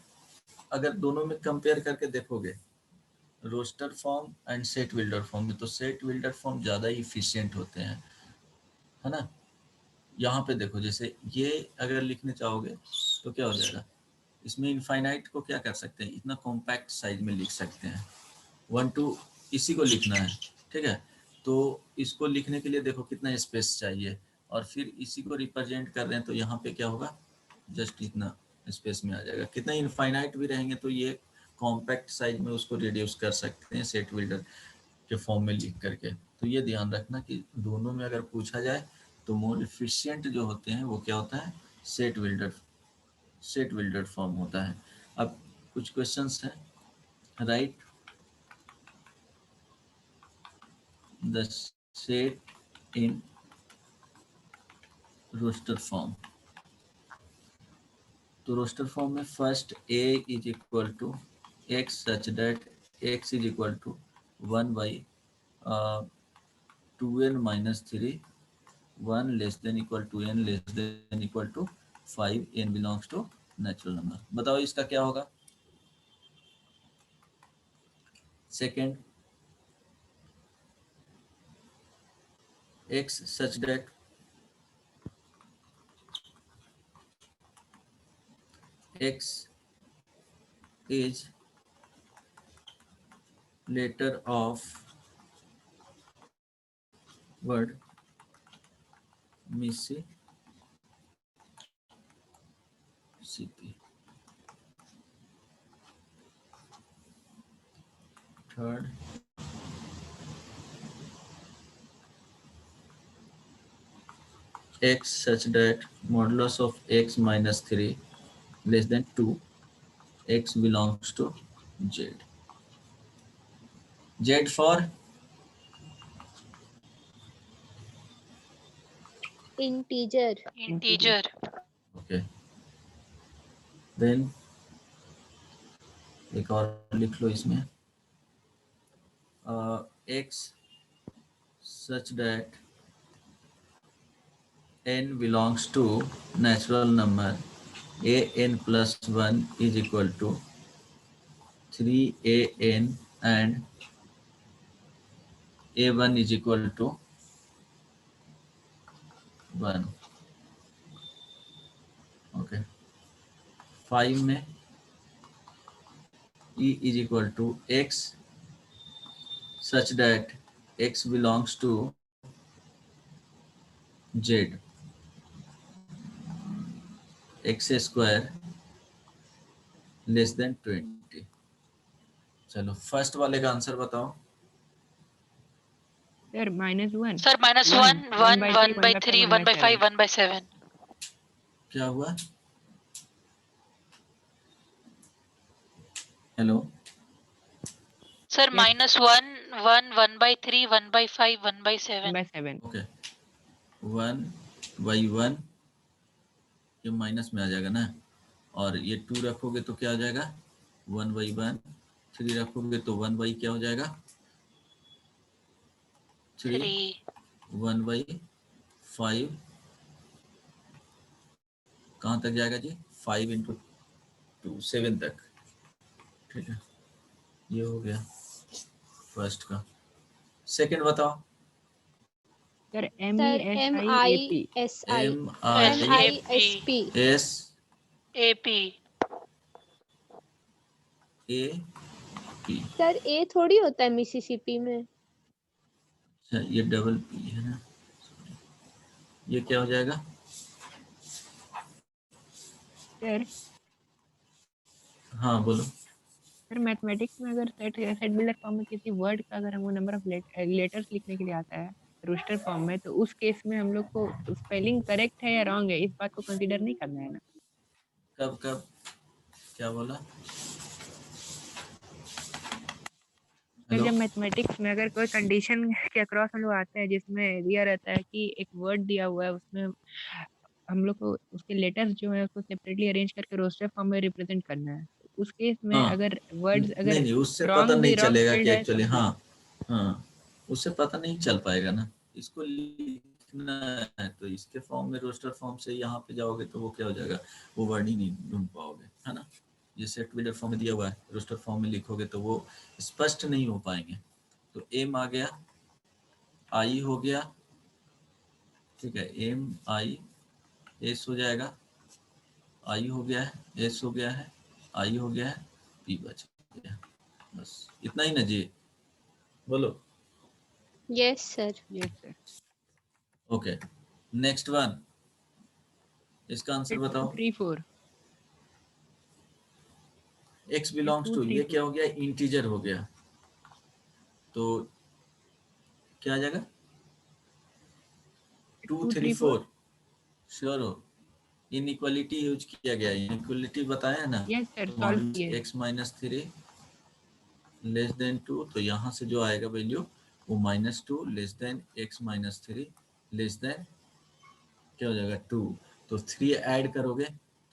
अगर दोनों में कंपेयर करके देखोगे roster form and set builder form में, तो सेट बिल्डर फॉर्म ज़्यादा इफिशिएंट होते हैं, है ना। यहाँ पे देखो, जैसे ये अगर लिखने चाहोगे तो क्या हो जाएगा, इसमें इनफाइनाइट को क्या कर सकते हैं, इतना कॉम्पैक्ट साइज में लिख सकते हैं, 1 2 इसी को लिखना है, ठीक है। तो इसको लिखने के लिए देखो कितना स्पेस चाहिए, और फिर इसी को रिप्रेजेंट कर रहे हैं तो यहाँ पे क्या होगा, जस्ट इतना स्पेस में आ जाएगा। कितना इनफाइनाइट भी रहेंगे तो ये कॉम्पैक्ट साइज में उसको रिड्यूस कर सकते हैं सेट बिल्डर के फॉर्म में लिख करके। तो ये ध्यान रखना कि दोनों में अगर पूछा जाए तो मोर एफिशिएंट जो होते हैं वो क्या होता है, सेट बिल्डर फॉर्म होता है। अब कुछ क्वेश्चंस हैं, right the set in roster form. तो रोस्टर फॉर्म में first a is equal to x such that x is equal to 1 by 2n minus 3, 1 less than equal to n less than equal to 5, n belongs to natural number. बताओ इसका क्या होगा। Second, x such that x is letter of word Mississippi. Third, x such that modulus of x minus 3 less than 2, x belongs to z. Z for
integer.
Integer.
okay. Then एक और लिख लो इसमें, x such that n belongs to natural number an plus 1 is equal to 3an and a1 is equal to 1. Okay. 5 में e is equal to x such that x belongs to z, x square less than 20. चलो first वाले का answer बताओ।
Sir -1
Sir, minus 1, 1, 1 by 3, 1 by 5, 1 by 7.
क्या हुआ? Hello
Sir,
Yes.
minus 1, 1, 1 by 3, 1 by 5, 1 by 7.
1/7
okay 1 by 1 ये minus में आ जाएगा ना, और ये 2 रखोगे तो क्या आ जाएगा 1 बाई 1, 3 रखोगे तो 1 बाई क्या हो जाएगा 3,
3.
1 बाई 5 कहाँ तक जाएगा जी 5 इंटू 2 7 तक, ठीक है। ये हो गया फर्स्ट का। सेकंड बताओ।
Sir
Sir,
MESIAP
MISI.
MISP.
S
AP.
A P,
sir ए थोड़ी होता है मिसिसिपी में।
अच्छा ये डबल P है ना, ये क्या हो जाएगा
सर
हाँ बोलो।
सर मैथमेटिक्स में अगर सेट बिल्डर फॉर्म में किसी वर्ड का अगर हमको नंबर ऑफ लेटर्स लिखने के लिए आता है रोस्टर फॉर्म में, तो उस केस में हम लोग को स्पेलिंग करेक्ट है या रॉन्ग है इस बात को कंसीडर नहीं करना है ना।
कब कब क्या बोला?
सर
हेलो
जब मैथमेटिक्स में अगर कोई कंडीशन के अक्रॉस हम लोग आते हैं जिसमें दिया रहता है कि एक वर्ड दिया हुआ है, उसमें हम लोग को उसके लेटर्स जो है उसको सेपरेटली अरेंज करके रोस्टर फॉर्म में रिप्रेजेंट करना है। उस केस में
हाँ
अगर वर्ड्स अगर
नहीं उससे पता
रॉन्ग
नहीं
रॉन्ग
चलेगा
स्पेल्ड
कि
है
एक्चुअली
तो
हाँ उससे पता नहीं चल पाएगा ना। इसको लिखना है तो इसके फॉर्म में रोस्टर फॉर्म से यहाँ पे जाओगे तो वो क्या हो जाएगा, वो वर्ड ही नहीं ढूंढ पाओगे, है ना। ये सेट बिल्डर फॉर्म में दिया हुआ है, रोस्टर फॉर्म में लिखोगे तो वो स्पष्ट नहीं हो पाएंगे। तो एम आ गया, आई हो गया, ठीक है, एम आई एस हो जाएगा, आई हो गया है, एस हो गया है, आई हो गया है, पी बच गया। बस इतना ही ना जी, बोलो।
yes sir.
Yes, sir.
Okay, next one, इसका आंसर
2,
बताओ।
3, 4.
x बिलोंग्स
2,
टू,
3,
ये
4.
क्या हो गया, इंटीजर हो गया, तो क्या आ जाएगा, 2
2,
3
3, 4.
4, श्योर हो, इनइक्वालिटी यूज किया गया है, इनइक्वालिटी बताया ना,
Yes, sir.
तो
Solve
मॉड्यूलस
किए.
x माइनस 3 लेस देन 2, तो यहाँ से जो आएगा वैल्यू वो -2 less than x minus 3 less than क्या हो जाएगा 2, तो 3 ऐड करोगे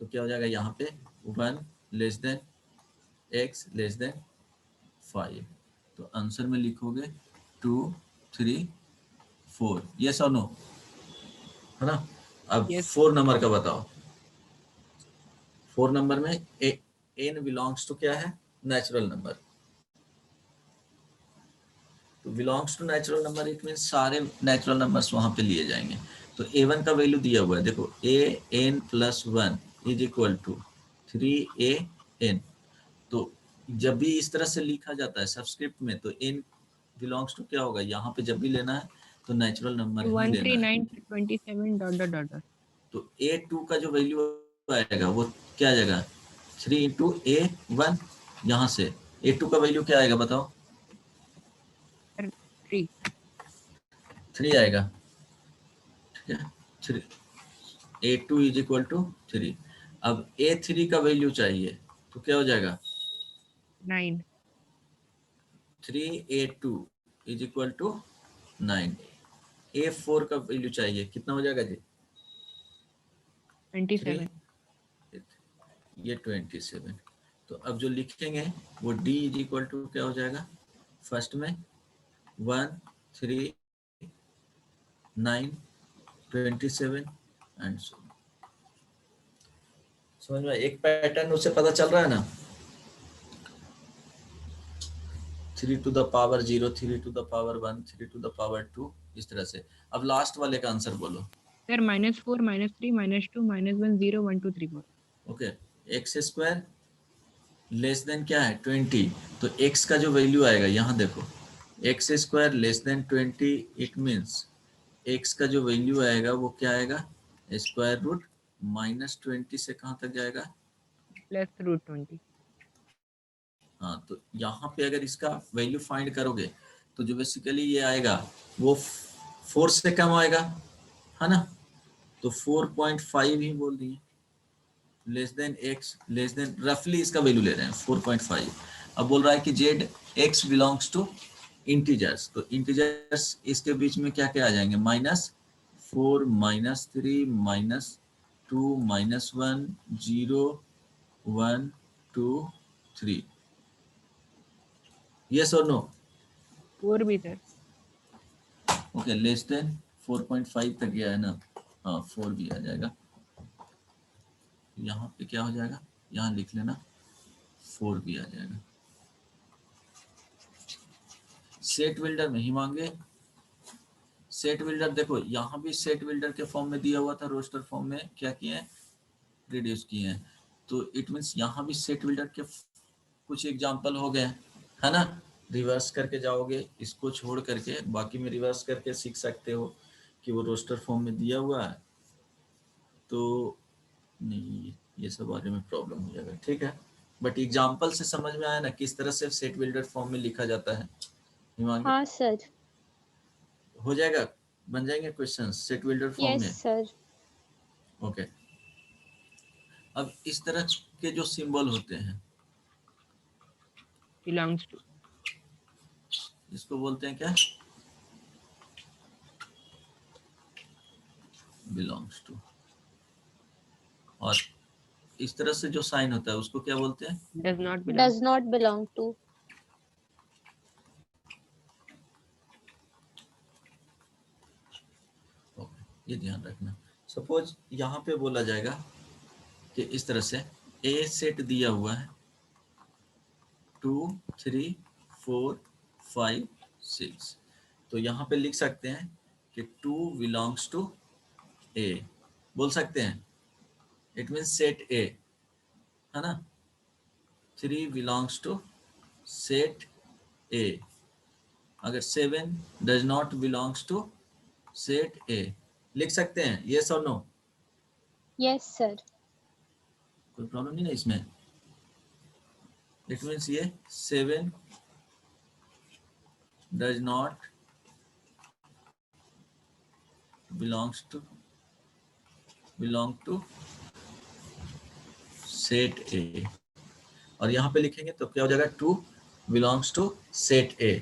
तो क्या हो जाएगा यहाँ पे 1 less then x less then 5, तो आंसर में लिखोगे 2 3 4, यस और नो, है ना। अब
Yes.
4 नंबर का बताओ। 4 नंबर में n बिलोंग्स टू क्या है, नेचुरल नंबर, तो belongs to natural number it mean सारे नेचुरल नंबर्स वहां पे लिए जाएंगे, तो a1 का वैल्यू दिया हुआ है, देखो an + 1 is equal to 3an, तो जब भी इस तरह से लिखा जाता है सबस्क्रिप्ट में, तो n बिलोंग्स टू क्या होगा, यहाँ पे जब भी लेना है तो नेचुरल नंबर ही
1, 3,
लेना है,
9, 27. Dot dot dot dot.
तो a2 का जो वैल्यू आएगा वो क्या आ जाएगा, 3 इंटू a1, यहाँ से a2 का वैल्यू क्या आएगा बताओ,
3.
3 आएगा, ठीक है, 3, a2 इज इक्वल टू 3, अब a3 का वैल्यू चाहिए तो क्या हो जाएगा,
9.
3a2 is equal to 9, a4 का वैल्यू चाहिए, कितना हो जाएगा जी,
27.
ये 27, तो अब जो लिखेंगे वो d इज इक्वल टू क्या हो जाएगा, फर्स्ट में 1 3 9 27 एंड सो, समझ में एक पैटर्न उससे पता चल रहा है ना, 3 to the power 0 3 to the power 1 3 to the power 2, इस तरह से। अब लास्ट वाले का आंसर बोलो।
Sir, -4, -3, -2, -1, 0, 1, 2, 3, 4.
Okay, x square less than क्या है 20, तो x का जो वैल्यू आएगा यहाँ देखो, x square less than 20 it means x का जो वैल्यू आएगा वो क्या आएगा, स्क्वायर रूट -20 से कहाँ तक जाएगा,
+√20.
हाँ, तो यहाँ पे अगर इसका वैल्यू फाइंड करोगे तो जो बेसिकली ये आएगा वो 4 से कम आएगा, है ना, तो 4.5 ही बोल दिए, less than x less then, रफली इसका वैल्यू ले रहे हैं 4.5। अब बोल रहा है कि z x belongs to integers, तो इंटीजर्स इसके बीच में क्या क्या आ जाएंगे, -4 -3 -2 -1 0 1 2 3, यस और नो,
4 भी, sir.
ओके, लेस देन 4.5 तक गया है ना, हाँ 4 भी आ जाएगा, यहाँ पे क्या हो जाएगा, यहाँ लिख लेना 4 भी आ जाएगा। सेट बिल्डर में ही मांगे, सेट बिल्डर देखो यहाँ भी सेट बिल्डर के फॉर्म में दिया हुआ था, रोस्टर फॉर्म में क्या किए हैं, रिड्यूस किए हैं, तो इट मीन्स यहाँ भी सेट बिल्डर के कुछ एग्जांपल हो गए, है ना, रिवर्स करके जाओगे इसको छोड़ करके, बाकी में रिवर्स करके सीख सकते हो कि वो रोस्टर फॉर्म में दिया हुआ है, तो नहीं ये सब बारे में प्रॉब्लम हो जाएगा, ठीक है, बट एग्जांपल से समझ में आया ना किस तरह से सेट बिल्डर फॉर्म में लिखा जाता है, हिमांगी
हाँ सर.
हो जाएगा, बन जाएंगे question set builder form
Yes
में,
sir.
ओके। अब इस तरह के जो सिंबल होते हैं
Belongs to.
इसको बोलते हैं क्या, बिलोंग्स टू, और इस तरह से जो साइन होता है उसको क्या बोलते हैं,
Does not belong.
Does not belong to.
ये ध्यान रखना। सपोज यहाँ पे बोला जाएगा कि इस तरह से ए सेट दिया हुआ है 2 3 4 5 6, तो यहाँ पे लिख सकते हैं कि 2 बिलोंग्स टू ए, बोल सकते हैं, इट मीन्स सेट ए, है ना, 3 बिलोंग्स टू सेट ए। अगर 7 does not belongs to set A, लिख सकते हैं यस और नो?
Yes sir.
कोई प्रॉब्लम नहीं ना इसमें? इट मीन्स ये 7 does not belong to set A. और यहाँ पे लिखेंगे तो क्या हो जाएगा? 2 बिलोंग्स टू सेट ए।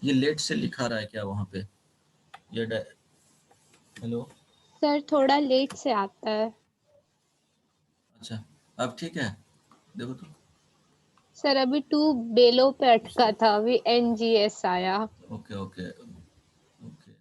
ये लेट से लिखा रहा है क्या वहां पे? ये हेलो
सर थोड़ा लेट से आता है।
अच्छा अब ठीक है, देखो तो।
सर अभी 2 बेलो पे अटका था, अभी NGS आया।
Okay okay okay.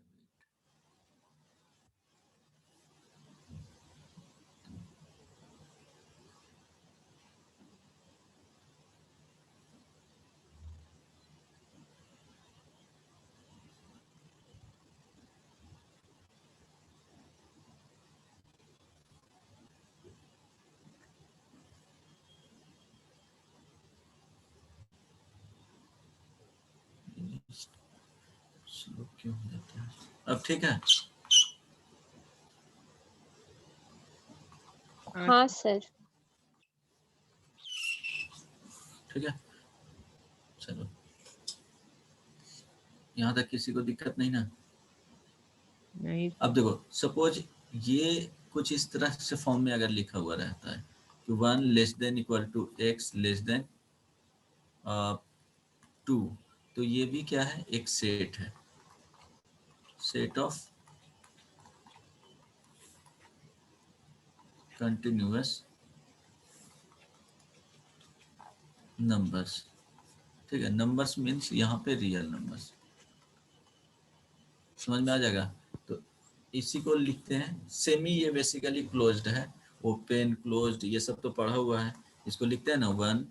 स्लो क्यों हो जाता है? अब ठीक है।
हाँ सर।
ठीक है चलो, यहाँ तक किसी को दिक्कत नहीं ना?
नहीं
अब देखो सपोज ये कुछ इस तरह से फॉर्म में अगर लिखा हुआ रहता है कि 1 less than equal to x less than 2, तो ये भी क्या है? एक सेट है, सेट ऑफ कंटिन्यूअस नंबर्स। ठीक है, नंबर्स मीन्स यहाँ पे रियल नंबर्स। समझ में आ जाएगा? तो इसी को लिखते हैं सेमी। ये बेसिकली क्लोज्ड है, ओपन क्लोज्ड ये सब तो पढ़ा हुआ है। इसको लिखते हैं ना 1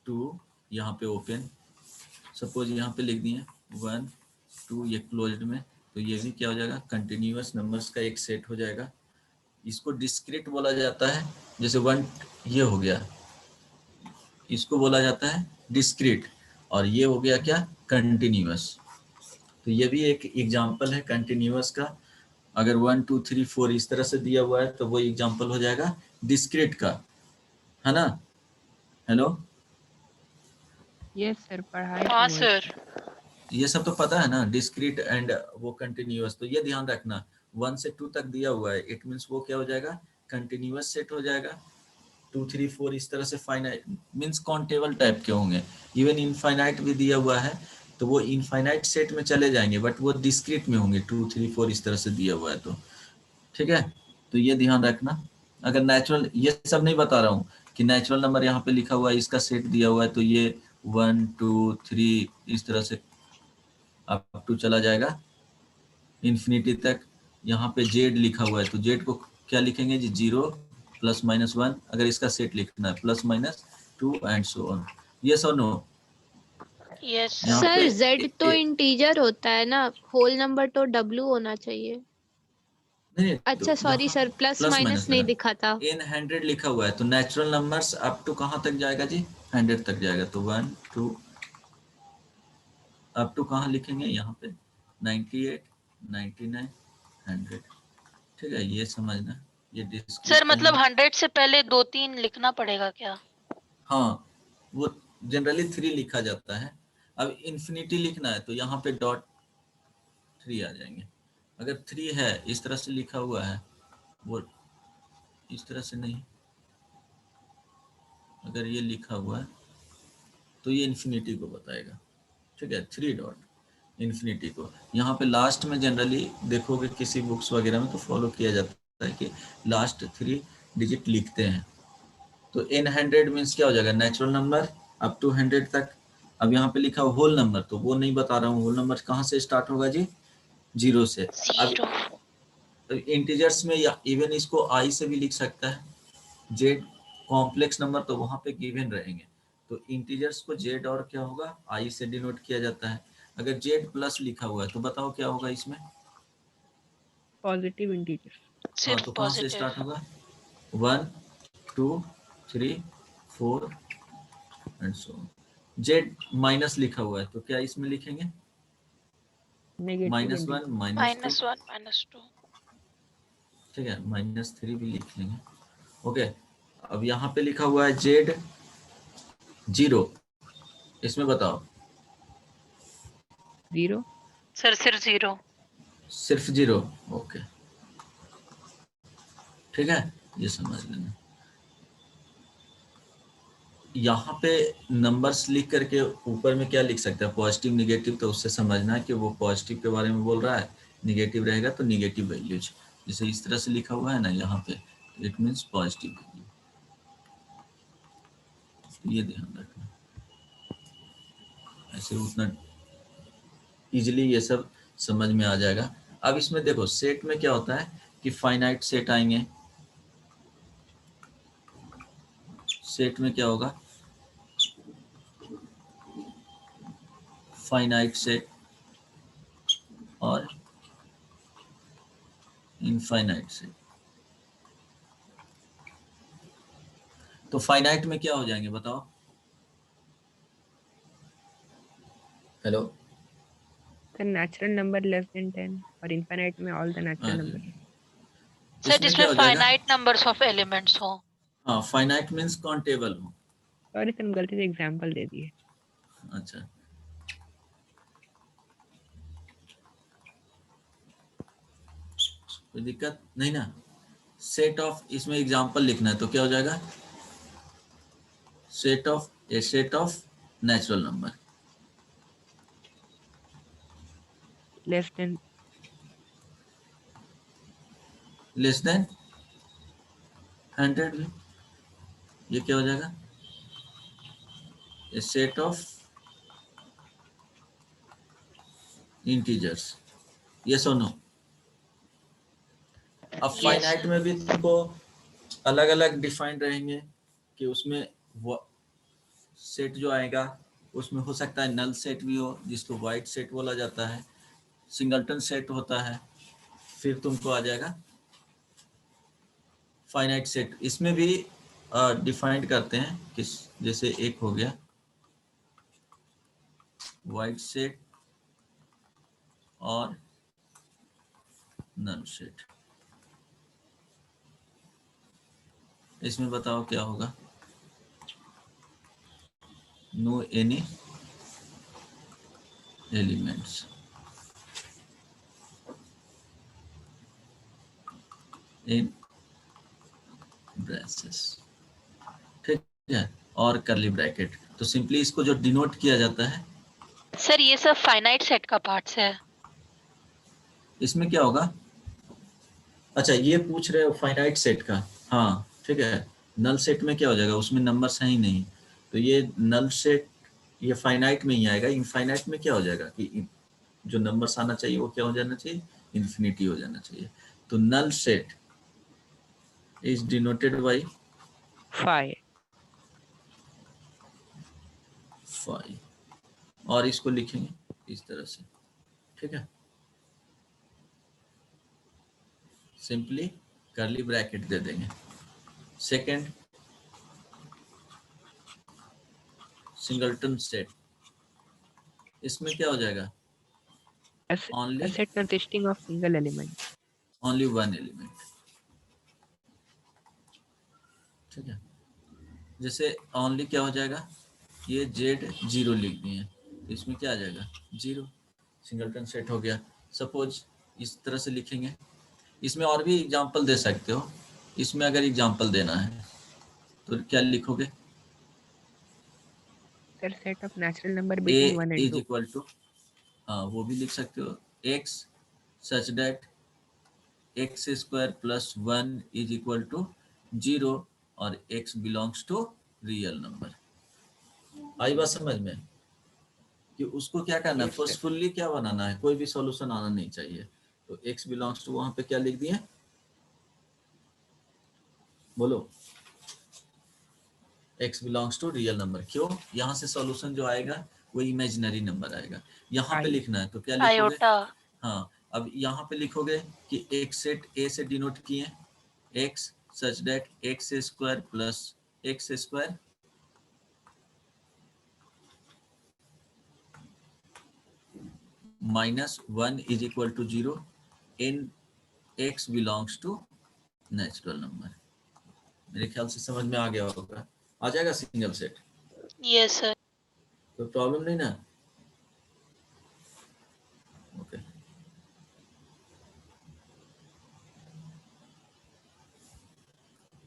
2, यहाँ पे ओपन, सपोज यहाँ पे लिख दिए 1 2, ये क्लोज्ड में, तो ये भी क्या हो जाएगा? कंटिन्यूअस नंबर्स का एक सेट हो जाएगा। इसको डिस्क्रीट बोला जाता है। जैसे 1 ये हो गया, इसको बोला जाता है डिस्क्रीट, और ये हो गया क्या? कंटिन्यूअस। तो ये भी एक एग्जाम्पल है कंटिन्यूअस का। अगर 1 2 3 4 इस तरह से दिया हुआ है तो वो एग्जाम्पल हो जाएगा डिस्क्रीट का, है ना? हेलो
यस सर, पढ़ाई
हाँ
तो वही
सर।
ये सब तो पता है ना, डिस्क्रीट एंड वो कंटिन्यूअस। तो ये ध्यान रखना 1 से 2 तक दिया हुआ है, इट मीन्स वो क्या हो जाएगा? कंटिन्यूअस सेट हो जाएगा। 2 3 4 इस तरह से फाइनाइट मीन्स काउंटेबल टाइप के होंगे। इवन इनफाइनाइट भी दिया हुआ है तो वो इनफाइनाइट सेट में चले जाएंगे, बट वो डिस्क्रीट में होंगे। 2 3 4 इस तरह से दिया हुआ है तो ठीक है। तो ये ध्यान रखना। अगर नेचुरल, ये सब नहीं बता रहा हूँ कि नेचुरल नंबर यहाँ पे लिखा हुआ है, इसका सेट दिया हुआ है तो ये 1 2 3 इस तरह से अप टू चला जाएगा इन्फिनिटी तक। यहाँ पे जेड लिखा हुआ है तो जेड को क्या लिखेंगे जी? 0 प्लस माइनस 1। अगर इसका सेट लिखना है plus minus 2 and so on. Yes और नो?
यस
यहाँ
सर।
सर
पे
Z तो इंटीजर होता है ना, होल नंबर तो W होना चाहिए।
नहीं,
अच्छा
तो
सॉरी
यहाँ
sir, plus
plus
minus
minus
नहीं
लगा,
दिखा था।
इन 100 लिखा हुआ है तो नेचुरल नंबर्स अप टू कहाँ तक जाएगा जी? 100 तक जाएगा। तो 1 2 अप टू कहाँ लिखेंगे? यहाँ पे 98 99 100। ठीक है, ये समझना। ये डिस्क्रीट
सर
का
मतलब
है।
100 से पहले 2-3 लिखना पड़ेगा क्या?
हाँ, वो जनरली 3 लिखा जाता है। अब इन्फिनिटी लिखना है तो यहाँ पे डॉट 3 आ जाएंगे। अगर 3 है इस तरह से लिखा हुआ है, वो इस तरह से नहीं, अगर ये लिखा हुआ है तो ये इन्फिनिटी को बताएगा। ठीक है, 3 डॉट इन्फिनिटी को। यहाँ पे लास्ट में जनरली देखोगे किसी बुक्स वगैरह में तो फॉलो किया जाता है कि लास्ट 3 डिजिट लिखते हैं। तो इन 100 मीन्स क्या हो जाएगा? नेचुरल नंबर अप टू 100 तक। अब यहाँ पे लिखा हुआ होल नंबर तो वो नहीं बता रहा हूँ। होल नंबर कहाँ से स्टार्ट होगा जी? 0 से। अब
0।
इंटीजर्स में या इवन इसको आई से भी लिख सकता है। जेड कॉम्प्लेक्स नंबर तो वहाँ पे गिवन रहेंगे, तो इंटीजर्स को जेड और क्या होगा? आई से डिनोट किया जाता है। अगर जेड प्लस लिखा हुआ है तो बताओ क्या होगा इसमें?
Positive integer.
हाँ,
सिर्फ
तो कहाँ से
पॉजिटिव।
स्टार्ट होगा? 1 2 3 4 and so on. Z minus लिखा हुआ है तो क्या इसमें लिखेंगे?
नेगेटिव
-1 -2,
-1 -2।
ठीक है, -3 भी लिख लेंगे। ओके, अब यहाँ पे लिखा हुआ है जेड 0, इसमें बताओ।
0
सर सिर्फ 0।
सिर्फ 0, ओके, ठीक है, ये समझ लेना। यहाँ पे नंबर्स लिख करके ऊपर में क्या लिख सकते हैं? पॉजिटिव निगेटिव, तो उससे समझना है कि वो पॉजिटिव के बारे में बोल रहा है, निगेटिव रहेगा तो निगेटिव वैल्यूज। जैसे इस तरह से लिखा हुआ है ना यहाँ पे, इट मीन्स पॉजिटिव वैल्यू, ये ध्यान रखना। ऐसे उतना इजीली ये सब समझ में आ जाएगा। अब इसमें देखो सेट में क्या होता है कि फाइनाइट सेट आएंगे। सेट में क्या होगा? फाइनाइट सेट और इनफाइनाइट सेट। तो फाइनाइट में क्या हो जाएंगे बताओ? Hello,
sir natural number less than 10 और इनफाइनाइट में all the natural number.
Sir
इसमें
जिसमें
क्या हो जाएगा?
फाइनाइट नंबर्स ऑफ एलिमेंट्स हो।
हाँ, फाइनाइट मीन्स काउंटेबल हो।
सॉरी सर, गलती से एग्जांपल दे दिए।
अच्छा, कोई दिक्कत नहीं ना? सेट ऑफ, इसमें एग्जांपल लिखना है तो क्या हो जाएगा? Set of, A set of natural number
less than
less then 100, ये क्या हो जाएगा? ए सेट ऑफ इंटीजर्स, ये सुनो। अब
Yes.
फाइनाइट में भी तुमको अलग अलग डिफाइंड रहेंगे कि उसमें वो सेट जो आएगा उसमें हो सकता है नल सेट भी हो, जिसको वाइट सेट बोला जाता है, सिंगलटन सेट होता है, फिर तुमको आ जाएगा फाइनाइट सेट। इसमें भी डिफाइंड करते हैं कि जैसे एक हो गया वाइट सेट और नल सेट। इसमें बताओ क्या होगा? No any elements in braces, ठीक है, और करली ब्रैकेट। तो सिंपली इसको जो डिनोट किया जाता है,
सर ये सब फाइनाइट सेट का पार्ट्स है।
इसमें क्या होगा? अच्छा, ये पूछ रहे हो फाइनाइट सेट का? हाँ, ठीक है। नल सेट में क्या हो जाएगा? उसमें नंबर्स हैं ही नहीं, तो ये नल सेट ये फाइनाइट में ही आएगा। इनफाइनाइट में क्या हो जाएगा कि जो नंबर्स आना चाहिए वो क्या हो जाना चाहिए? इन्फिनिटी हो जाना चाहिए। तो null set is denoted by
5।
5, और इसको लिखेंगे इस तरह से, ठीक है, सिंपली करली ब्रैकेट दे देंगे। सेकंड, सिंगलटन सेट, इसमें क्या हो जाएगा?
A
only
set consisting of single element.
Only one element, ठीक है। जैसे ओनली क्या हो जाएगा? ये जेड 0 लिख दिए तो इसमें क्या आ जाएगा? 0, सिंगलटन सेट हो गया। सपोज इस तरह से लिखेंगे। इसमें और भी एग्जांपल दे सकते हो। इसमें अगर एग्जांपल देना है तो क्या लिखोगे?
Sir, set of natural number
a
between 1 and
is
2.
Equal to, हाँ वो भी लिख सकते हो, x such that x square plus 1 is equal to 0 और x belongs to real number. आई बात समझ में? कि उसको क्या करना है?
Yes, sir.
फोर्सफुली क्या बनाना है? कोई भी सॉल्यूशन आना नहीं चाहिए। तो एक्स बिलोंग्स टू, वहां पे क्या लिख दिए? बोलो, x belongs to real number. क्यों? यहाँ से सॉल्यूशन जो आएगा वो इमेजिनरी नंबर आएगा। यहाँ पे
I.
लिखना है तो क्या लिखोगे?
आयोटा।
हाँ, अब यहाँ पे लिखोगे कि एक सेट ए से डिनोट किए x such that x square plus x square -1 is equal to 0 in x belongs to natural number. मेरे ख्याल से समझ में आ गया होगा। आ जाएगा सिंगल सेट,
यस सर।
कोई प्रॉब्लम नहीं ना? ओके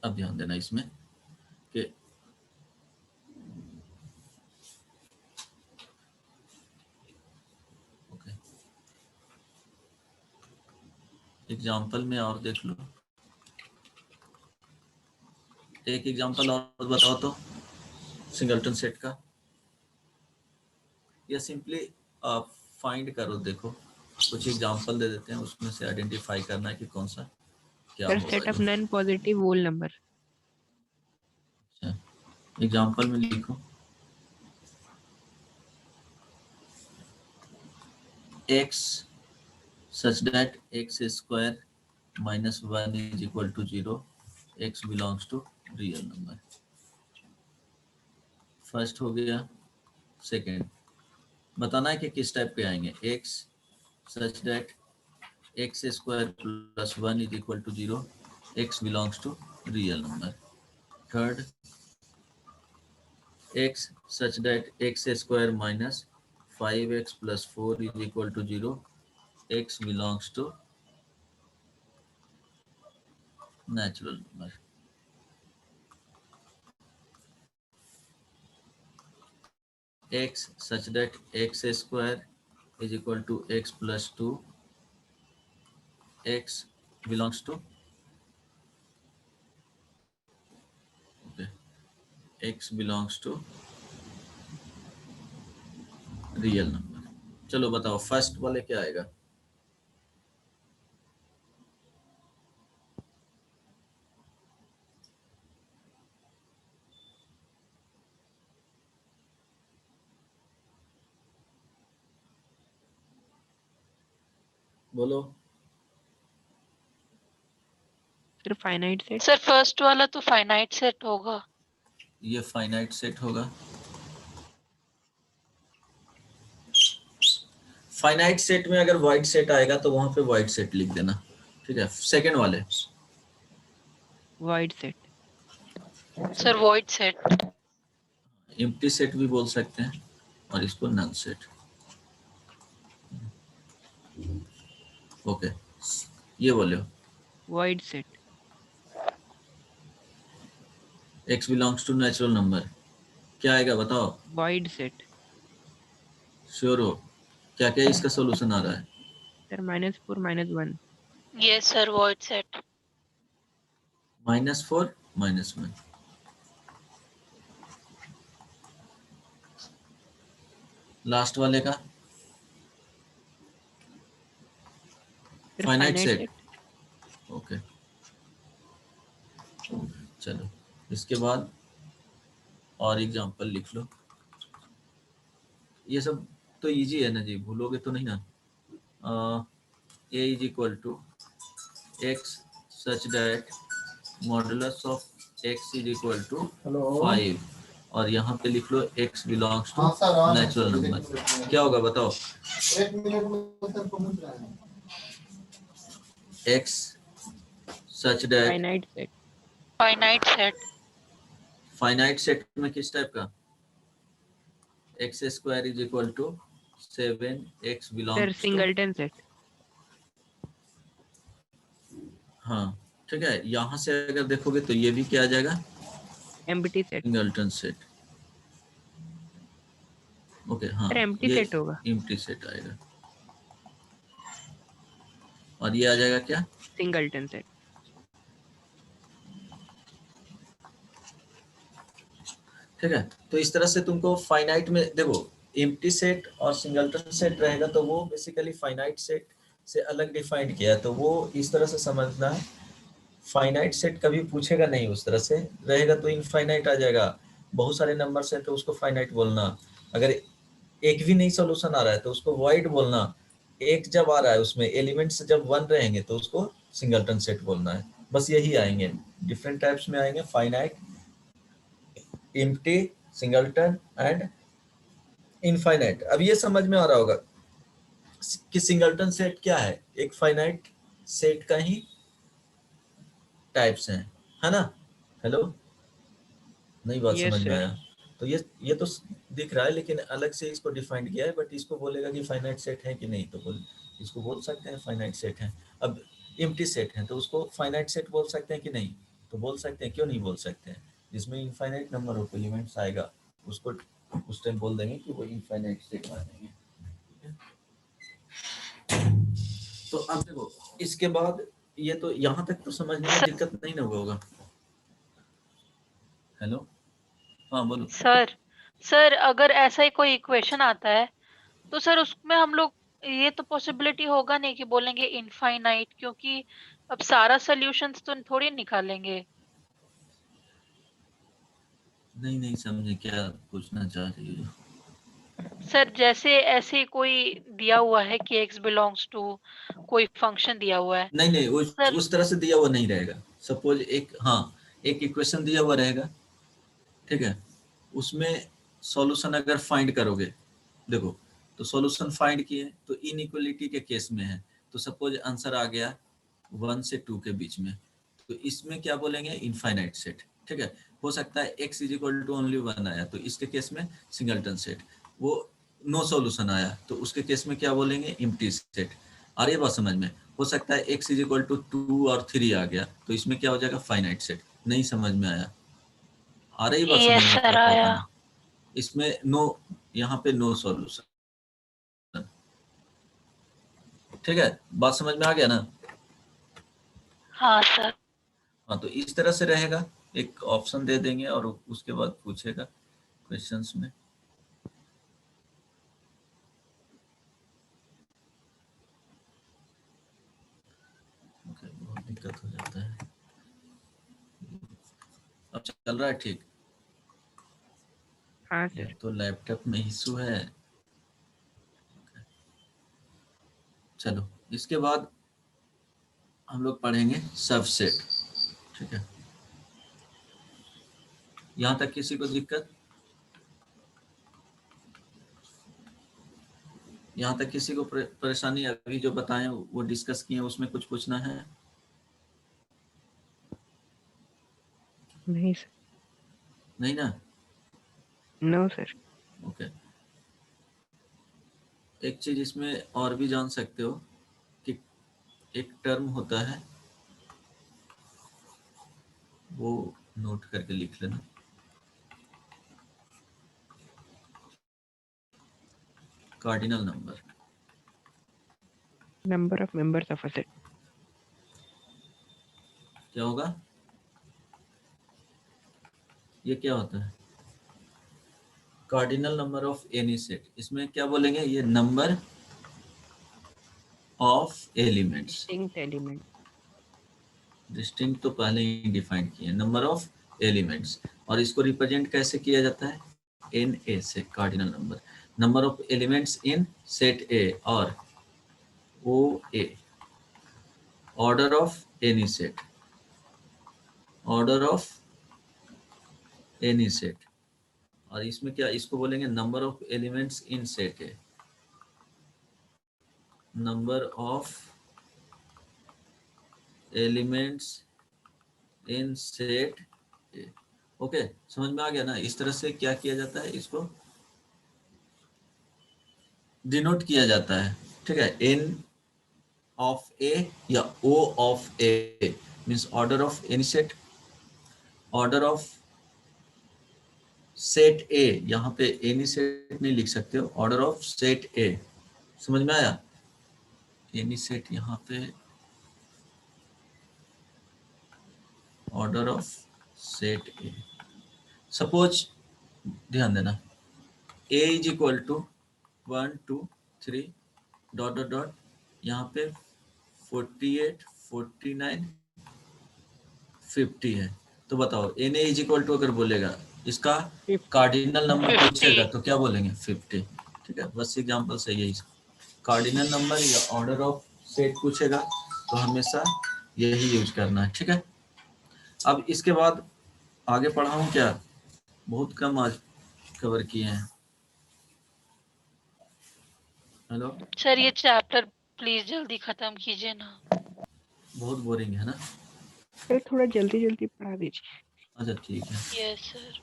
अब ध्यान देना इसमें कि ओके एग्जाम्पल में और देख लो, एक एग्जाम्पल और बताओ तो सिंगलटन सेट का, या सिंपली आप फाइंड करो। देखो कुछ एग्जाम्पल दे देते हैं, उसमें से आइडेंटिफाई करना है कि कौन सा क्या
सर
होगा।
Set of non positive whole number.
Example में लिखो x such that x square -1 is equal to 0, x belongs to real number। First हो गया। सेकंड बताना है कि किस टाइप के आएंगे। x such that x square plus 1 is equal to 0, x belongs to real number। Third x such that x square minus 5x plus 4 is equal to 0, x belongs to natural number। x such that x square is equal to x plus 2, x belongs to okay, x belongs to real number। चलो बताओ first वाले क्या आएगा। बोलो
sir finite set.
Sir first वाला तो finite set होगा।
ये फाइनाइट सेट होगा। फाइनाइट सेट में अगर वाइड सेट आएगा तो वहां पे वाइड सेट लिख देना, ठीक है। सेकंड वाले
wide set.
Sir void set.
Empty set भी बोल सकते हैं और इसको नल सेट। ओके ये बोलो
void set.
x belongs to natural number क्या आएगा बताओ।
Wide set.
श्योर हो? क्या क्या इसका सॉल्यूशन आ रहा है?
Sir -4 -1।
Yes sir void set.
-4 -1। Last वाले का फाइनाइट सेट। ओके चलो इसके बाद और एग्जांपल लिख लो। ये सब तो इजी है ना जी, भूलोगे तो नहीं ना। a is equal to x such that modulus of x is equal to 5 और यहाँ पे लिख लो x belongs to natural number. क्या होगा बताओ। x such that
finite set.
Finite set.
Finite set में किस टाइप का? X square is equal to 7, x
sir
belongs to
singleton set.
हाँ ठीक है। यहाँ से अगर देखोगे तो ये भी क्या आ जाएगा?
Empty set.
Singleton set. Okay हाँ
सर एम्प्टी
ये
सेट होगा।
एम्प्टी सेट आएगा और ये आ जाएगा क्या?
Singleton set.
ठीक है। तो इस तरह से तुमको फाइनाइट में देखो एम्प्टी सेट और सिंगलटन सेट रहेगा तो वो बेसिकली फाइनाइट सेट से अलग डिफाइंड किया है, तो वो इस तरह से समझना है। फाइनाइट सेट कभी पूछेगा नहीं उस तरह से रहेगा तो इनफाइनाइट आ जाएगा। बहुत सारे नंबर है तो उसको फाइनाइट बोलना। अगर एक भी नहीं सॉल्यूशन आ रहा है तो उसको वाइड बोलना। एक जब आ रहा है उसमें एलिमेंट्स जब 1 रहेंगे तो उसको सिंगलटन सेट बोलना है। बस यही आएंगे, डिफरेंट टाइप्स में आएंगे, finite, empty, singleton and infinite. अब ये समझ में आ रहा होगा कि सिंगलटन सेट क्या है, एक फाइनाइट सेट का ही टाइप्स हैं, है ना। हेलो, नई बात
Yes,
समझ में
sir.
आया। तो ये तो दिख रहा है, लेकिन अलग से इसको डिफाइन किया है, बट इसको बोलेगा कि फाइनाइट सेट है कि नहीं, तो इसको बोल सकते हैं फाइनाइट सेट है। अब एम्प्टी सेट है तो उसको फाइनाइट सेट बोल सकते हैं कि नहीं, तो बोल सकते हैं, क्यों नहीं बोल सकते हैं। जिसमें इनफाइनाइट नंबर ऑफ एलिमेंट्स आएगा उसको उस टाइम बोल देंगे कि वो इनफाइनाइट सेट मानेंगे। तो अब देखो, इसके बाद ये तो यहाँ तक तो समझने में दिक्कत नहीं ना होगा। हेलो, हाँ बोलो।
सर अगर ऐसा ही कोई इक्वेशन आता है तो सर उसमें हम लोग ये तो पॉसिबिलिटी होगा नहीं कि बोलेंगे इनफाइनाइट, क्योंकि अब सारा सॉल्यूशंस तो थोड़ी निकालेंगे।
नहीं समझे क्या पूछना चाह रही हो।
सर जैसे ऐसे कोई दिया हुआ है कि x बिलोंग्स टू कोई फंक्शन दिया हुआ है।
नहीं
सर
उस तरह से दिया हुआ नहीं रहेगा। सपोज एक इक्वेशन दिया हुआ रहेगा, ठीक है, उसमें सॉल्यूशन अगर फाइंड करोगे, देखो तो सॉल्यूशन फाइंड किए तो इनइक्वालिटी के केस में है, तो सपोज आंसर आ गया 1 से 2 के बीच में, तो इसमें क्या बोलेंगे, इनफाइनाइट सेट। ठीक है, हो सकता है x = ओनली 1 आया तो इसके केस में सिंगलटन सेट, वो नो सॉल्यूशन आया तो उसके केस में क्या बोलेंगे, एम्प्टी सेट। और ये बात समझ में, हो सकता है x = 2 और 3 आ गया तो इसमें क्या हो जाएगा, फाइनाइट सेट। नहीं समझ में आया, आ रही बात समझ
यस
में,
सर
आप
आया।
बताना। इसमें नो, यहाँ पे नो सॉल्यूशन। ठीक है, बात समझ में आ गया ना।
हाँ सर।
हाँ, तो इस तरह से रहेगा, एक ऑप्शन दे देंगे और उसके बाद पूछेगा क्वेश्चंस में। ओके, बहुत दिक्कत हो जाता है। अब चल रहा है ठीक।
हाँ
या
सर.
तो लैपटॉप में इशू है। चलो, इसके बाद हम लोग पढ़ेंगे सबसेट। ठीक है, यहाँ तक किसी को दिक्कत, यहाँ तक किसी को परेशानी, अभी जो बताएं वो डिस्कस किए उसमें कुछ पूछना है?
नहीं सर.
नहीं ना।
No sir.
ओके, एक चीज इसमें और भी जान सकते हो कि एक टर्म होता है, वो नोट करके लिख लेना, cardinal number.
Number of members of a set.
क्या होगा, ये क्या होता है, cardinal number of any set. इसमें क्या बोलेंगे, ये number of elements.
Distinct element.
Distinct तो पहले ही डिफाइन किए, नंबर ऑफ एलिमेंट्स। और इसको रिप्रेजेंट कैसे किया जाता है, एन ए से, cardinal number, number of elements in set A और O A, order of any set, order of any set. और इसमें क्या, इसको बोलेंगे number of elements in set A, number of elements in set A. Okay, समझ में आ गया ना। इस तरह से क्या किया जाता है, इसको डिनोट किया जाता है। ठीक है, एन ऑफ ए या O of A means order of any set, order of set A, यहाँ पे एनी सेट नहीं लिख सकते हो, ऑर्डर ऑफ सेट ए। समझ में आया, एनी सेट यहाँ पे order of set A. Suppose ध्यान देना, ए = 1 2 3 ... यहाँ पे 48 49 50 है, तो बताओ एन ए = अगर बोलेगा इसका कार्डिनल नंबर
50।
पूछेगा तो क्या बोलेंगे, 50। ठीक है, बस एग्जाम्पल से यही कार्डिनल नंबर या ऑर्डर ऑफ सेट पूछेगा तो हमेशा यही यूज करना है, ठीक है। अब इसके बाद आगे पढ़ाऊं क्या, बहुत कम आज कवर किए हैं। हेलो
सर ये चैप्टर प्लीज जल्दी खत्म कीजिए ना।
बहुत बोरिंग है ना।
सर थोड़ा जल्दी जल्दी पढ़ा दीजिए,
अच्छा ठीक है।
Yes sir.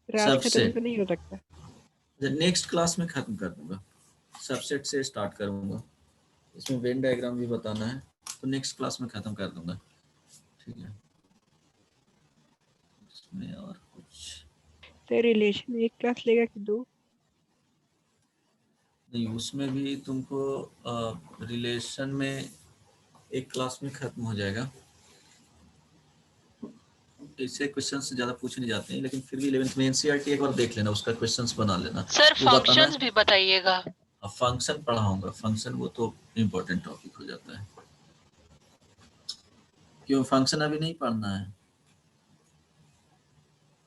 रात खत्म
सबसेट
तो नहीं हो सकता।
नेक्स्ट क्लास में खत्म कर दूंगा, सबसेट से स्टार्ट करूंगा, इसमें वेन डायग्राम भी बताना है तो नेक्स्ट क्लास में खत्म कर दूंगा, ठीक है। इसमें और कुछ
सर रिलेशन एक क्लास लेगा कि दो?
नहीं, उसमें भी तुमको रिलेशन में एक क्लास में खत्म हो जाएगा। इससे क्वेश्चन से ज्यादा पूछ नहीं जाते हैं, लेकिन फिर भी 11th में एनसीईआरटी एक बार देख लेना, उसका क्वेश्चंस बना लेना।
सर
वो बताना,
फंक्शंस भी बताइएगा।
अब फंक्शन पढ़ाऊंगा, फंक्शन वो तो इम्पोर्टेंट टॉपिक हो जाता है। क्यों फंक्शन अभी नहीं पढ़ना है?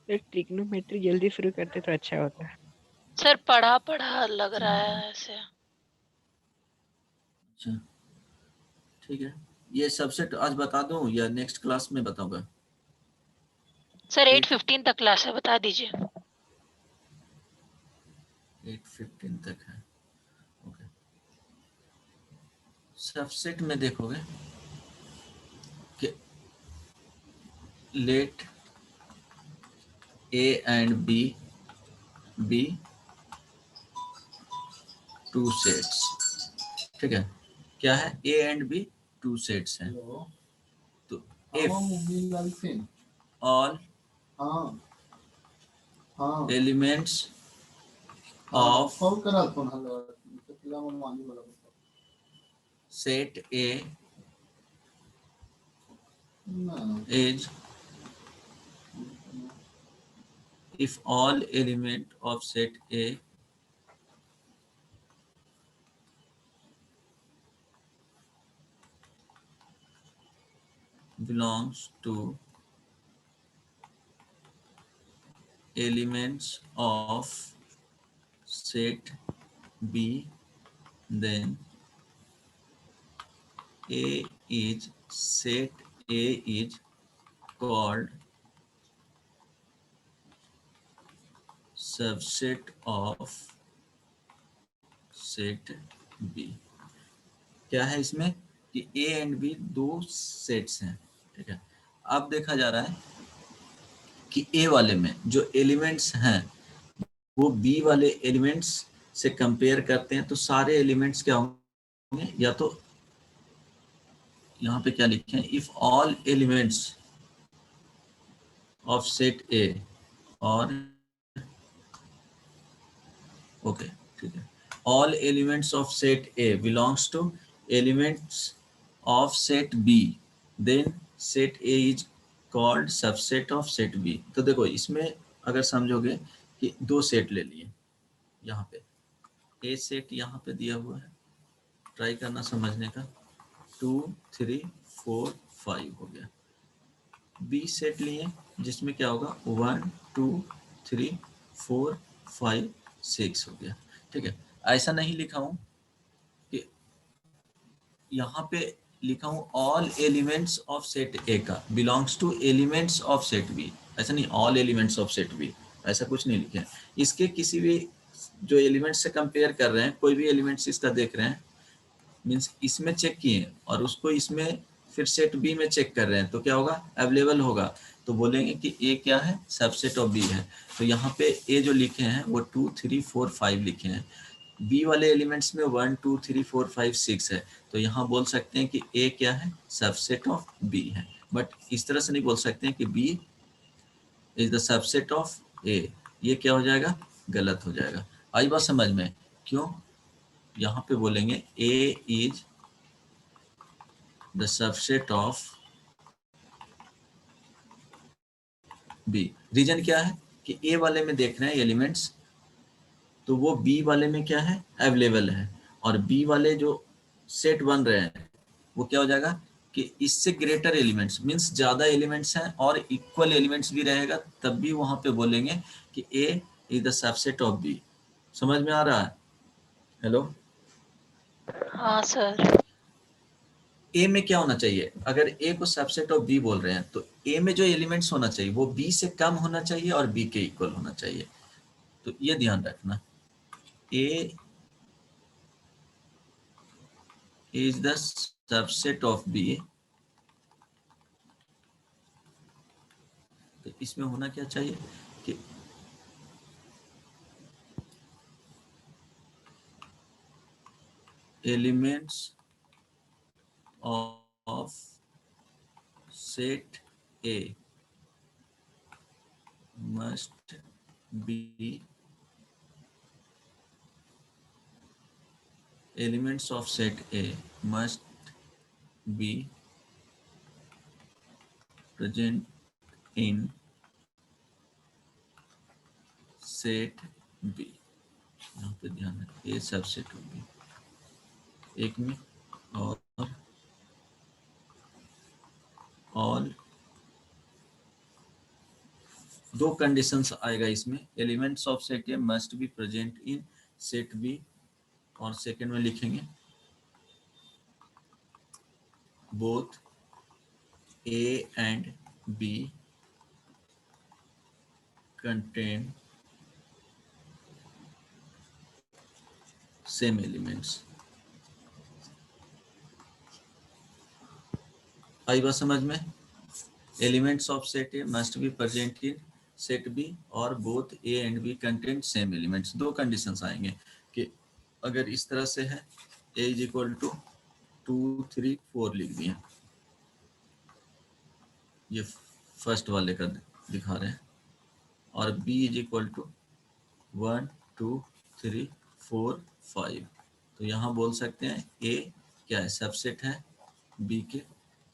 सर ट्रिग्नोमेट्री जल्दी शुरू करते तो अच्छा होता है।
सर पढ़ा लग रहा है ऐसे।
अच्छा ठीक है, ये सबसेट आज बता दूं या नेक्स्ट क्लास में बताऊंगा?
सर 8:15 तक क्लास है, बता दीजिए।
8:15 तक है, ओके। सबसेट में देखोगे कि late A and B be two sets, ठीक है। क्या है? A and B two sets हैं। तो if all elements of set A is, if all element of set A belongs to elements of set B, then A is set A is called subset of set B। क्या है इसमें कि A and B दो sets हैं, ठीक है। अब देखा जा रहा है कि A वाले में जो एलिमेंट्स हैं वो B वाले एलिमेंट्स से कंपेयर करते हैं तो सारे एलिमेंट्स क्या होंगे, या तो यहाँ पे क्या लिखे हैं, if all elements of set A और ओके ठीक है, all elements of set A belongs to elements of set B, then set A is called subset of set B। तो देखो इसमें अगर समझोगे कि दो सेट ले लिए, यहाँ पे A सेट यहाँ पे दिया हुआ है, ट्राई करना समझने का, 2 3 4 5 हो गया। B सेट लिए जिसमें क्या होगा, 1 2 3 4 5 6 हो गया, ठीक है। ऐसा नहीं लिखा हूं कि यहाँ पे लिखा हूं all elements of set A का belongs to elements of set B, ऐसा नहीं all elements of set B, ऐसा कुछ नहीं लिखे हैं। इसके किसी भी जो एलिमेंट्स से कंपेयर कर रहे हैं, कोई भी एलिमेंट्स इसका देख रहे हैं, मीन्स इसमें चेक किए और उसको इसमें फिर सेट बी में चेक कर रहे हैं, तो क्या होगा, अवेलेबल होगा, तो बोलेंगे कि ए क्या है, सबसेट ऑफ बी है। तो यहाँ पे ए जो लिखे हैं वो 2 3 4 5 लिखे हैं, बी वाले एलिमेंट्स में 1 2 3 4 5 6 है, तो यहाँ बोल सकते हैं कि ए क्या है, सबसेट ऑफ बी है। बट इस तरह से नहीं बोल सकते हैं कि B is the subset of A, ये क्या हो जाएगा, गलत हो जाएगा। आई बात समझ में? क्यों? यहाँ पे बोलेंगे A is the subset of B. Reason क्या है कि ए वाले में देख रहे हैं एलिमेंट्स, तो वो बी वाले में क्या है, अवेलेबल है, और बी वाले जो सेट बन रहे हैं वो क्या हो जाएगा कि इससे ग्रेटर एलिमेंट्स, मीन्स ज़्यादा एलिमेंट्स हैं और इक्वल एलिमेंट्स भी रहेगा, तब भी वहाँ पे बोलेंगे कि A is the subset of B. समझ में आ रहा है? हेलो
हाँ सर।
ए में क्या होना चाहिए, अगर ए को सबसेट ऑफ बी बोल रहे हैं तो ए में जो एलिमेंट्स होना चाहिए वो बी से कम होना चाहिए और बी के इक्वल होना चाहिए। तो ये ध्यान रखना, A is the subset of B. तो इसमें होना क्या चाहिए कि elements of set A must be elements of set A must be present in set B। यहाँ पे ध्यान रखें, ए सबसेट होगी एक में, और ऑल दो कंडीशंस आएगा इसमें, elements of set A must be present in set B, और सेकंड में लिखेंगे both A and B contain same elements. आई बात समझ में, elements of set A must be present in set B और both A and B contain same elements. दो conditions आएंगे कि अगर इस तरह से है ए इज इक्वल टू 2 3 4 लिख दिए, ये फर्स्ट वाले का दिखा रहे हैं, और बी इज इक्वल टू 1 2 3 4 5। तो यहाँ बोल सकते हैं ए क्या है, सबसेट है बी के।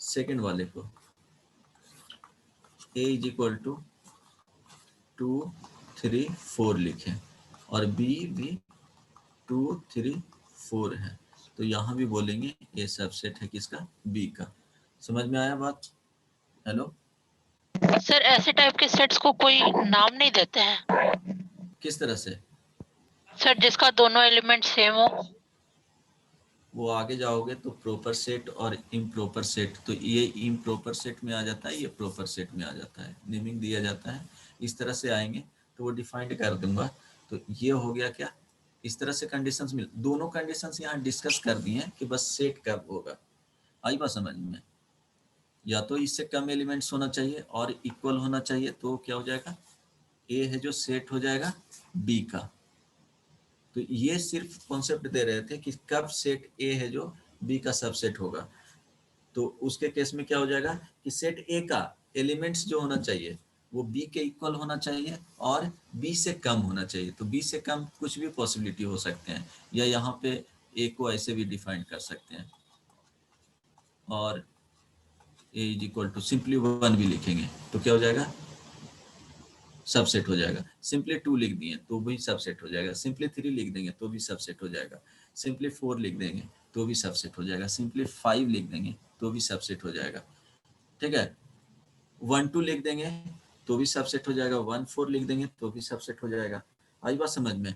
सेकंड वाले को ए इज इक्वल टू 2 3 4 लिखें और बी भी 2 3 4 है, तो यहाँ भी बोलेंगे ए सबसेट है किसका, बी का। समझ में आया बात? हेलो
सर ऐसे टाइप के सेट्स को कोई नाम नहीं देते हैं?
किस तरह से?
सर जिसका दोनों एलिमेंट सेम हो।
वो आगे जाओगे तो प्रॉपर सेट और इम्प्रॉपर सेट, तो ये इम्प्रॉपर सेट में आ जाता है, ये प्रॉपर सेट में आ जाता है, नेमिंग दिया जाता है। इस तरह से आएंगे तो वो डिफाइंड कर दूंगा। तो ये हो गया क्या, इस तरह से कंडीशंस मिल, दोनों कंडीशंस यहाँ डिस्कस कर दिए हैं कि बस सेट कब होगा। आई बात समझ में? या तो इससे कम एलिमेंट्स होना चाहिए और इक्वल होना चाहिए, तो क्या हो जाएगा, ए है जो सेट हो जाएगा बी का। तो ये सिर्फ कॉन्सेप्ट दे रहे थे कि कब सेट ए है जो बी का सबसेट होगा। तो उसके केस में क्या हो जाएगा कि सेट ए का एलिमेंट्स जो होना चाहिए वो बी के इक्वल होना चाहिए और बी से कम होना चाहिए। तो बी से कम कुछ भी पॉसिबिलिटी हो सकते हैं, या यहाँ पे ए को ऐसे भी डिफाइन कर सकते हैं, और ए इज इक्वल टू सिंपली 1 भी लिखेंगे तो क्या हो जाएगा, सबसेट हो जाएगा। सिंपली 2 लिख दिए तो भी सबसेट हो जाएगा, सिंपली 3 लिख देंगे तो भी सबसेट हो जाएगा, सिंपली 4 लिख देंगे तो भी सबसेट हो जाएगा, सिंपली 5 लिख देंगे तो भी सबसेट हो जाएगा। ठीक है, 1 2 लिख देंगे तो भी सबसेट हो जाएगा, 1 4 लिख देंगे तो भी सबसेट हो जाएगा। आई बात समझ में?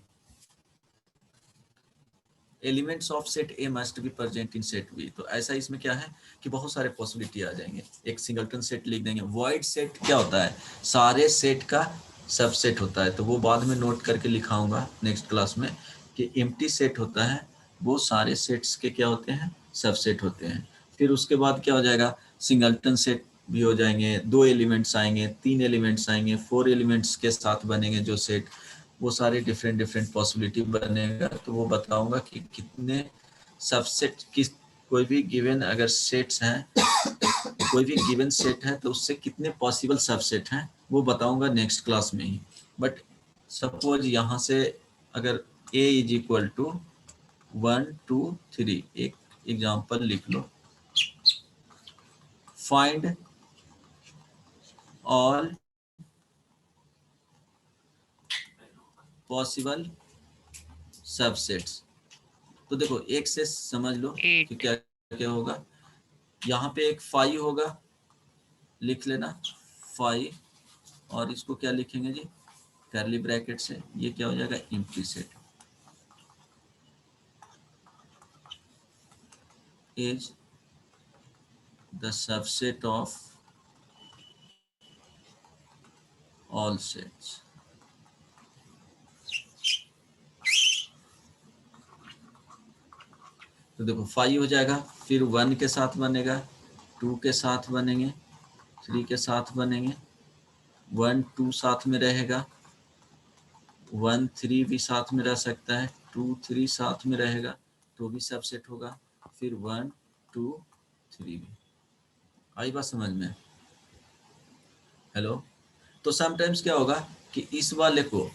Elements of set A must be present in set B. तो ऐसा इसमें क्या है कि बहुत सारे पॉसिबिलिटी आ जाएंगे। एक सिंगलटन सेट लिख देंगे। वॉइड सेट क्या होता है, सारे सेट का सबसेट होता है, तो वो बाद में नोट करके लिखाऊंगा नेक्स्ट क्लास में कि एम्प्टी सेट होता है वो सारे सेट्स के क्या होते हैं, सबसेट होते हैं। फिर उसके बाद क्या हो जाएगा, सिंगलटन सेट भी हो जाएंगे, 2 एलिमेंट्स आएंगे, 3 एलिमेंट्स आएंगे, 4 एलिमेंट्स के साथ बनेंगे जो सेट, वो सारे डिफरेंट पॉसिबिलिटी बनेगा। तो वो बताऊंगा कि कितने सबसेट, किस कोई भी गिवन अगर सेट्स हैं, कोई भी गिवन सेट है तो उससे कितने पॉसिबल सबसेट हैं वो बताऊंगा नेक्स्ट क्लास में ही। बट सपोज यहाँ से अगर a इज इक्वल टू 1 2 3, एक एग्जांपल लिख लो, फाइंड ऑल पॉसिबल सबसेट्स। तो देखो एक से समझ लो कि क्या क्या होगा। यहाँ पे एक 5 होगा, लिख लेना 5, और इसको क्या लिखेंगे जी, करली ब्रैकेट से, ये क्या हो जाएगा, implicit. is the subset of all sets. तो देखो 5 हो जाएगा, फिर 1 के साथ बनेगा, 2 के साथ बनेंगे, 3 के साथ बनेंगे, 1 2 साथ में रहेगा, 1 3 भी साथ में रह सकता है, 2 3 साथ में रहेगा तो भी सबसेट होगा, फिर 1 2 3 भी। आई बात समझ में? हेलो। तो समटाइम्स क्या होगा कि इस वाले को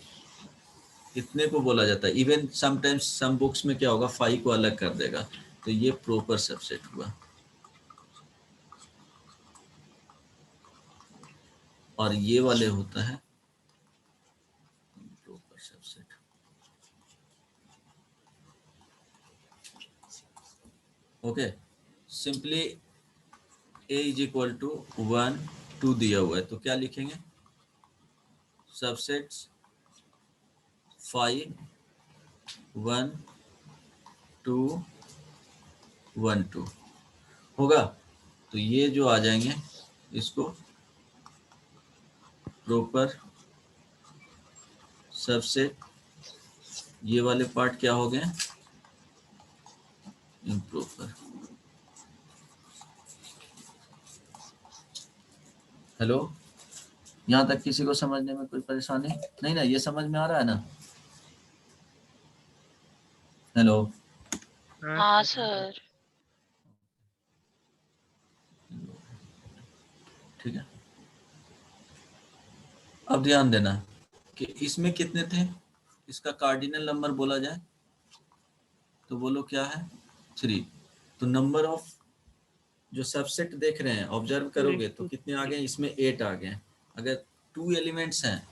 इतने को बोला जाता है, इवन समटाइम्स सम बुक्स में क्या होगा 5 को अलग कर देगा, तो ये प्रॉपर सबसेट हुआ। और ये वाले होता है proper subset. Okay, simply a is equal to 1 2 दिया हुआ है तो क्या लिखेंगे, सबसेट्स 5 1 2 1 2 होगा। तो ये जो आ जाएंगे इसको प्रॉपर सबसेट, ये वाले पार्ट क्या हो गए इम्प्रॉपर। हेलो, यहाँ तक किसी को समझने में कोई परेशानी नहीं ना? ये समझ में आ रहा है ना? हेलो।
हाँ सर।
ठीक है, अब ध्यान देना कि इसमें कितने थे, इसका कार्डिनल नंबर बोला जाए तो बोलो क्या है 3। तो नंबर ऑफ जो सबसेट देख रहे हैं ऑब्जर्व करोगे तो कितने आ गए, इसमें 8 आ गए। अगर 2 एलिमेंट्स हैं,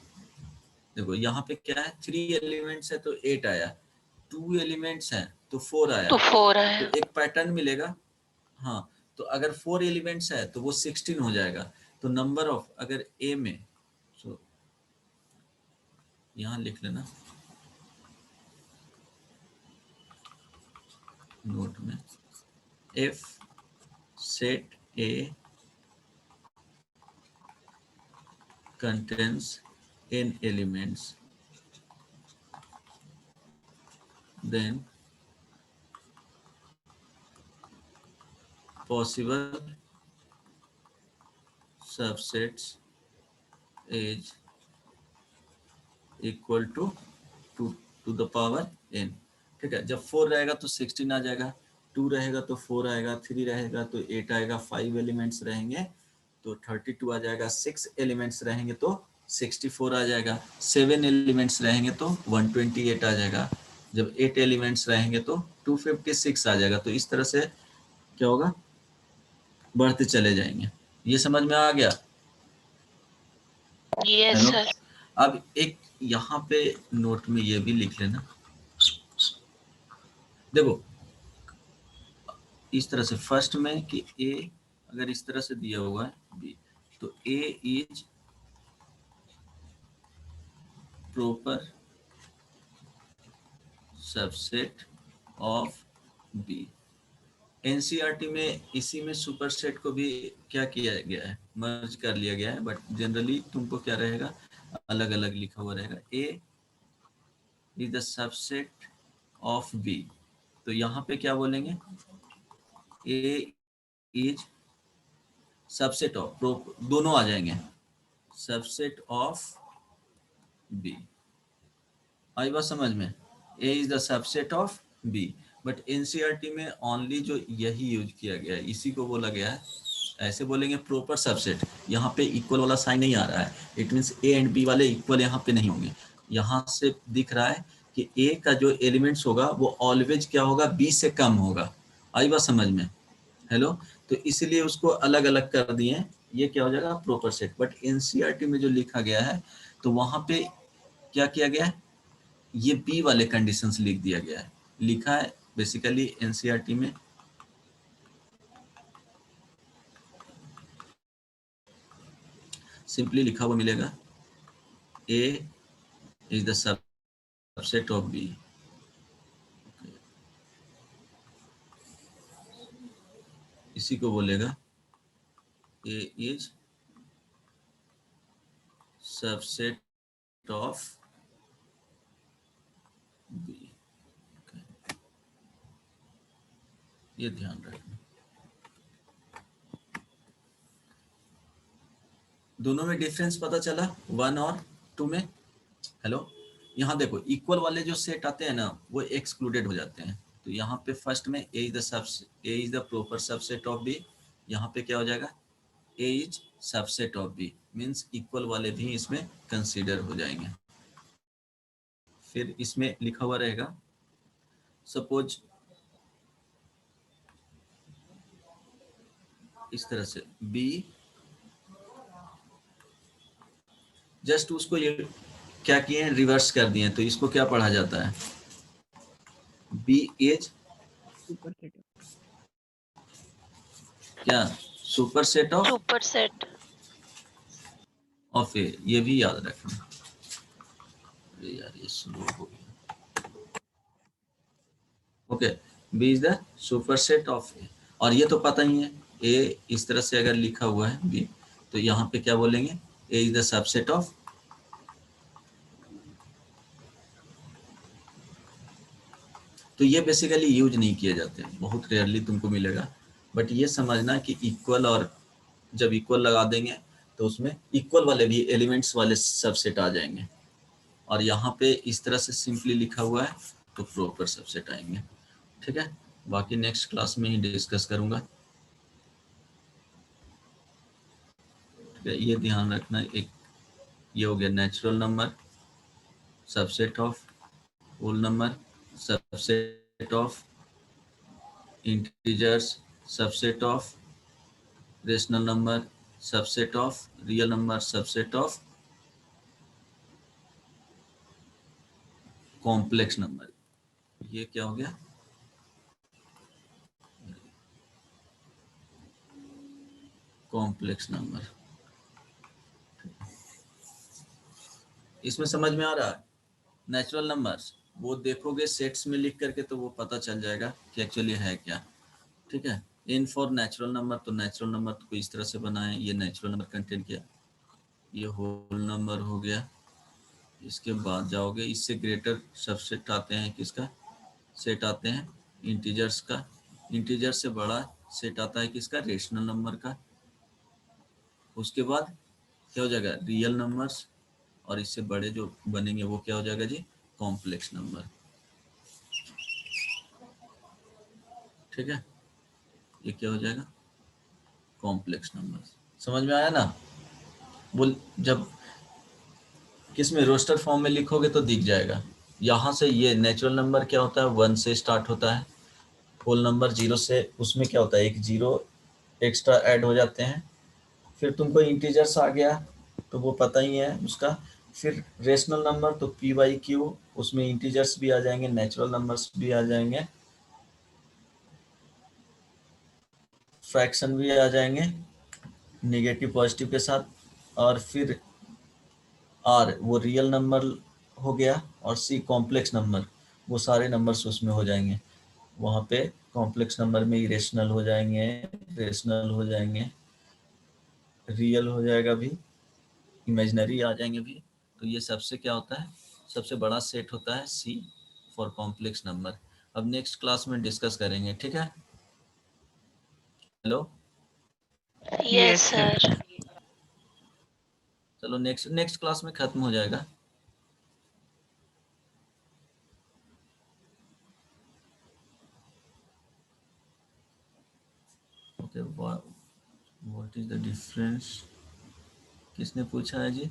देखो यहाँ पे क्या है 3 एलिमेंट्स है तो 8 आया, 2 एलिमेंट्स हैं तो 4 आया,
तो 4 है।
तो एक पैटर्न मिलेगा। हाँ, तो अगर 4 एलिमेंट्स है तो वो 16 हो जाएगा। तो नंबर ऑफ अगर ए में, सो यहाँ लिख लेना नोट में, if set A contains n elements, then possible subsets is equal to 2 to the power n। ठीक है, जब 4 रहेगा तो 16 आ जाएगा, 2 रहेगा तो 4 आएगा, 3 रहेगा तो 8 आएगा, 5 एलिमेंट्स रहेंगे तो 32 आ जाएगा, 6 एलिमेंट्स रहेंगे तो 64 आ जाएगा, 7 एलिमेंट्स रहेंगे तो 128 आ जाएगा, जब 8 एलिमेंट्स रहेंगे तो 256 आ जाएगा। तो इस तरह से क्या होगा, बढ़ते चले जाएंगे। ये समझ में आ गया?
Yes
hello.
सर।
अब एक यहाँ पे नोट में ये भी लिख लेना, देखो इस तरह से फर्स्ट में कि ए अगर इस तरह से दिया हुआ है बी, तो A is proper subset of B. NCERT में इसी में सुपरसेट को भी क्या किया गया है, मर्ज कर लिया गया है, बट जनरली तुमको क्या रहेगा, अलग अलग लिखा हुआ रहेगा। A is the subset of B, तो यहाँ पे क्या बोलेंगे, ए इज सबसेट ऑफ, दोनों आ जाएंगे, सबसेट ऑफ बी। आई बात समझ में? A is the subset of B, but NCERT में ओनली जो यही यूज किया गया है, इसी को बोला गया है, ऐसे बोलेंगे प्रॉपर सबसेट। यहाँ पे इक्वल वाला साइन नहीं आ रहा है, it means A and B वाले इक्वल यहाँ पे नहीं होंगे। यहाँ से दिख रहा है कि ए का जो एलिमेंट्स होगा वो ऑलवेज क्या होगा, बी से कम होगा। आई बात समझ में? हेलो। तो इसलिए उसको अलग अलग कर दिए, ये क्या हो जाएगा प्रॉपर सेट। बट एनसीईआरटी में जो लिखा गया है तो वहां पे क्या किया गया है, ये बी वाले कंडीशंस लिख दिया गया है, लिखा है बेसिकली एनसीईआरटी में सिंपली लिखा हुआ मिलेगा, A is the subset of B. इसी को बोलेगा A is subset of B। ये ध्यान रखना। दोनों में डिफरेंस पता चला 1 और 2 में। हेलो, यहाँ देखो इक्वल वाले जो सेट आते हैं ना वो एक्सक्लूडेड हो जाते हैं। तो यहाँ पे फर्स्ट में A is the proper subset of B। यहाँ पे क्या हो जाएगा A is subset of B, means equal वाले भी इसमें कंसीडर हो जाएंगे। फिर इसमें लिखा हुआ रहेगा सपोज इस तरह से B, जस्ट उसको ये क्या किए हैं रिवर्स कर दिए, तो इसको क्या पढ़ा जाता है B इज
superset
क्या superset of
superset
of A। ये भी याद रखना। अरे यार ये स्लो हो गया। Okay, B is the superset of A। और ये तो पता ही है A इस तरह से अगर लिखा हुआ है B, तो यहाँ पे क्या बोलेंगे A is the subset of. तो ये बेसिकली यूज नहीं किए जाते, बहुत रेयरली तुमको मिलेगा। बट ये समझना कि इक्वल और जब इक्वल लगा देंगे तो उसमें इक्वल वाले भी एलिमेंट्स वाले सबसेट आ जाएंगे। और यहाँ पे इस तरह से सिंपली लिखा हुआ है तो प्रॉपर सबसेट आएंगे। ठीक है, बाकी नेक्स्ट क्लास में ही डिस्कस करूंगा। ठीक है, ये ध्यान रखना। एक ये हो गया natural number, subset of whole number, subset of integers, subset of rational number, subset of real number, subset of complex number. ये क्या हो गया कॉम्प्लेक्स नंबर। इसमें समझ में आ रहा है। नेचुरल नंबर्स वो देखोगे सेट्स में लिख करके तो वो पता चल जाएगा कि एक्चुअली है क्या। ठीक है, इन फॉर नेचुरल नंबर, तो नेचुरल नंबर को इस तरह से बनाए, ये नेचुरल नंबर कंटेन किया, ये होल नंबर हो गया। इसके बाद जाओगे इससे ग्रेटर सबसेट आते हैं, किसका सेट आते हैं इंटीजर्स का। इंटीजर से बड़ा सेट आता है किसका रेशनल नंबर का। उसके बाद क्या हो जाएगा रियल नंबर्स, और इससे बड़े जो बनेंगे वो क्या हो जाएगा जी कॉम्प्लेक्स नंबर। ठीक है, ये क्या हो जाएगा कॉम्प्लेक्स नंबर। समझ में आया ना। बोल जब किसमें रोस्टर फॉर्म में लिखोगे तो दिख जाएगा। यहाँ से ये नेचुरल नंबर क्या होता है 1 से स्टार्ट होता है, होल नंबर 0 से, उसमें क्या होता है एक 0 एक्स्ट्रा ऐड हो जाते हैं। फिर तुमको इंटीजर्स आ गया तो वो पता ही है उसका। फिर रेशनल नंबर तो P/Q, उसमें इंटीजर्स भी आ जाएंगे, नेचुरल नंबर्स भी आ जाएंगे, फ्रैक्शन भी आ जाएंगे नेगेटिव पॉजिटिव के साथ। और फिर R वो रियल नंबर हो गया, और C कॉम्प्लेक्स नंबर, वो सारे नंबर्स उसमें हो जाएंगे। वहाँ पे कॉम्प्लेक्स नंबर में इरेशनल हो जाएंगे, रेशनल हो जाएंगे, रियल हो जाएगा भी, इमेजिनरी आ जाएंगे भी। तो ये सबसे क्या होता है सबसे बड़ा सेट होता है C फॉर कॉम्प्लेक्स नंबर। अब नेक्स्ट क्लास में डिस्कस करेंगे। ठीक है, हेलो
यस सर।
चलो नेक्स्ट क्लास में खत्म हो जाएगा। Okay, what is the difference, किसने पूछा है जी।